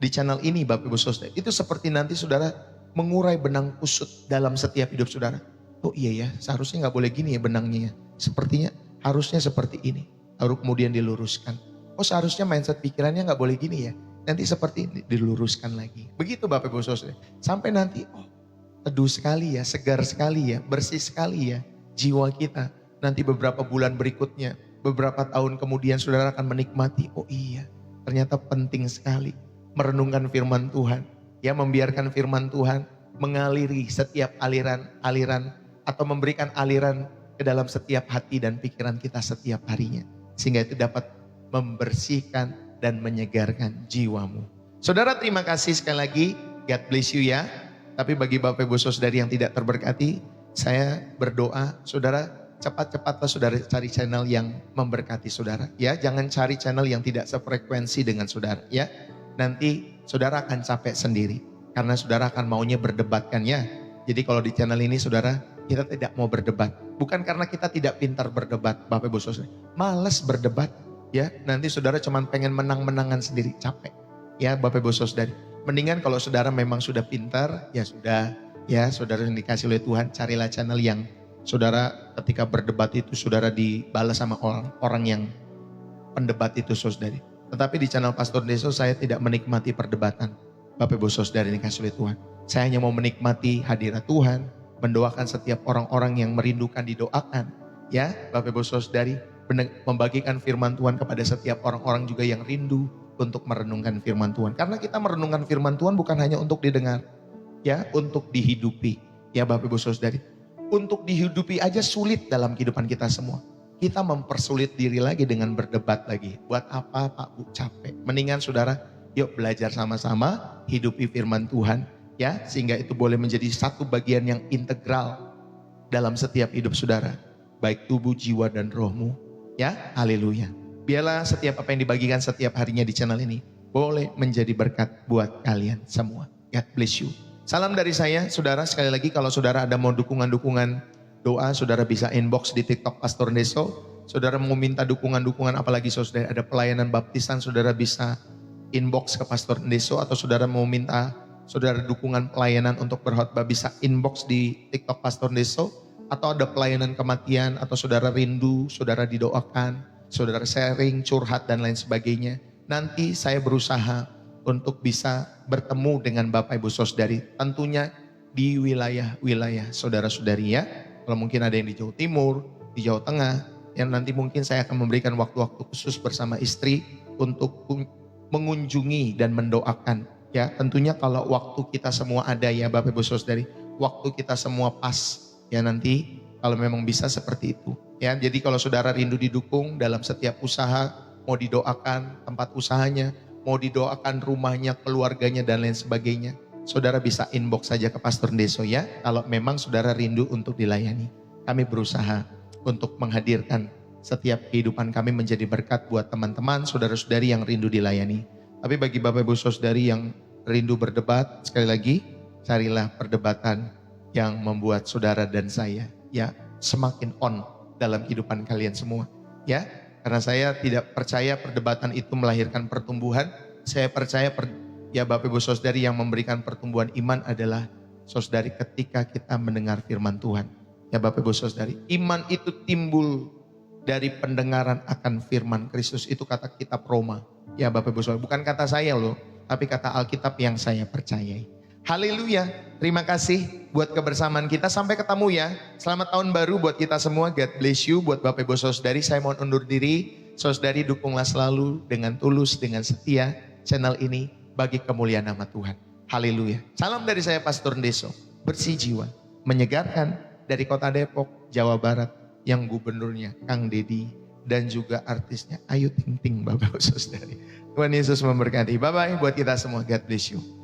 channel ini Bapak Ibu Saudara, itu seperti nanti saudara mengurai benang kusut dalam setiap hidup saudara. Oh iya ya, seharusnya nggak boleh gini ya benangnya ya. Sepertinya harusnya seperti ini. Lalu kemudian diluruskan. Oh seharusnya mindset pikirannya nggak boleh gini ya. Nanti seperti ini diluruskan lagi. Begitu Bapak Ibu Saudara. Sampai nanti oh teduh sekali ya, segar sekali ya, bersih sekali ya jiwa kita. Nanti beberapa bulan berikutnya, beberapa tahun kemudian saudara akan menikmati, oh iya ternyata penting sekali merenungkan firman Tuhan. Ya membiarkan firman Tuhan mengaliri setiap aliran-aliran atau memberikan aliran ke dalam setiap hati dan pikiran kita setiap harinya. Sehingga itu dapat membersihkan dan menyegarkan jiwamu. Saudara terima kasih sekali lagi, God bless you ya. Tapi bagi Bapak Ibu Saudari yang tidak terberkati, saya berdoa saudara cepat-cepatlah saudara cari channel yang memberkati saudara. Ya, jangan cari channel yang tidak sefrekuensi dengan saudara. Ya, nanti saudara akan capek sendiri. Karena saudara akan maunya berdebat kan ya. Jadi kalau di channel ini saudara, kita tidak mau berdebat. Bukan karena kita tidak pintar berdebat Bapak Ibu Saudara. Males berdebat. Ya, nanti saudara cuma pengen menang-menangan sendiri, capek. Ya Bapak Ibu Saudari. Mendingan kalau saudara memang sudah pintar, ya sudah. Ya saudara yang dikasih oleh Tuhan, carilah channel yang saudara ketika berdebat itu saudara dibalas sama orang yang pendebat itu saudari. Tetapi di channel Pastor Deso saya tidak menikmati perdebatan. Bapak Ibu Saudara yang dikasih oleh Tuhan. Saya hanya mau menikmati hadirat Tuhan. Mendoakan setiap orang-orang yang merindukan didoakan. Ya Bapak Ibu Saudari. Membagikan firman Tuhan kepada setiap orang-orang juga yang rindu untuk merenungkan firman Tuhan. Karena kita merenungkan firman Tuhan bukan hanya untuk didengar. Ya untuk dihidupi. Ya Bapak Ibu Saudari. Untuk dihidupi aja sulit dalam kehidupan kita semua. Kita mempersulit diri lagi dengan berdebat lagi. Buat apa Pak Bu, capek. Mendingan saudara yuk belajar sama-sama hidupi firman Tuhan. Ya sehingga itu boleh menjadi satu bagian yang integral dalam setiap hidup saudara. Baik tubuh, jiwa dan rohmu. Ya haleluya. Biarlah setiap apa yang dibagikan setiap harinya di channel ini boleh menjadi berkat buat kalian semua. God bless you. Salam dari saya, saudara. Sekali lagi kalau saudara ada mau dukungan-dukungan doa, saudara bisa inbox di TikTok Pastor Deso. Saudara mau minta dukungan-dukungan apalagi saudara ada pelayanan baptisan, saudara bisa inbox ke Pastor Deso. Atau saudara mau minta saudara dukungan pelayanan untuk berkhotbah bisa inbox di TikTok Pastor Deso. Atau ada pelayanan kematian atau saudara rindu, saudara didoakan, saudara sharing, curhat dan lain sebagainya. Nanti saya berusaha untuk bisa bertemu dengan Bapak Ibu Saudari. Tentunya di wilayah-wilayah saudara-saudari ya. Kalau mungkin ada yang di Jawa Timur, di Jawa Tengah, yang nanti mungkin saya akan memberikan waktu-waktu khusus bersama istri untuk mengunjungi dan mendoakan. Ya, tentunya kalau waktu kita semua ada ya Bapak Ibu Saudari, waktu kita semua pas ya nanti kalau memang bisa seperti itu. Ya, jadi kalau saudara rindu didukung dalam setiap usaha, mau didoakan tempat usahanya, mau didoakan rumahnya, keluarganya dan lain sebagainya, saudara bisa inbox saja ke Pastor Deso ya. Kalau memang saudara rindu untuk dilayani, kami berusaha untuk menghadirkan setiap kehidupan kami menjadi berkat buat teman-teman, saudara-saudari yang rindu dilayani. Tapi bagi Bapak Ibu Saudari yang rindu berdebat, sekali lagi, carilah perdebatan yang membuat saudara dan saya ya semakin on dalam kehidupan kalian semua. Ya, karena saya tidak percaya perdebatan itu melahirkan pertumbuhan. Saya percaya ya Bapak Ibu Saudari yang memberikan pertumbuhan iman adalah saudari ketika kita mendengar firman Tuhan. Ya Bapak Ibu Saudari, iman itu timbul dari pendengaran akan firman Kristus. Itu kata kitab Roma. Ya Bapak Ibu Saudara, bukan kata saya loh, tapi kata Alkitab yang saya percayai. Haleluya, terima kasih buat kebersamaan kita. Sampai ketemu ya. Selamat tahun baru buat kita semua. God bless you. Buat Bapak Ibu Saudari, saya mohon undur diri. Saudari dukunglah selalu dengan tulus, dengan setia channel ini bagi kemuliaan nama Tuhan. Haleluya. Salam dari saya Pastor Deso, bersih jiwa, menyegarkan dari kota Depok, Jawa Barat, yang gubernurnya Kang Dedi dan juga artisnya Ayu Ting Ting Bapak Saudari. Tuhan Yesus memberkati. Bye bye buat kita semua. God bless you.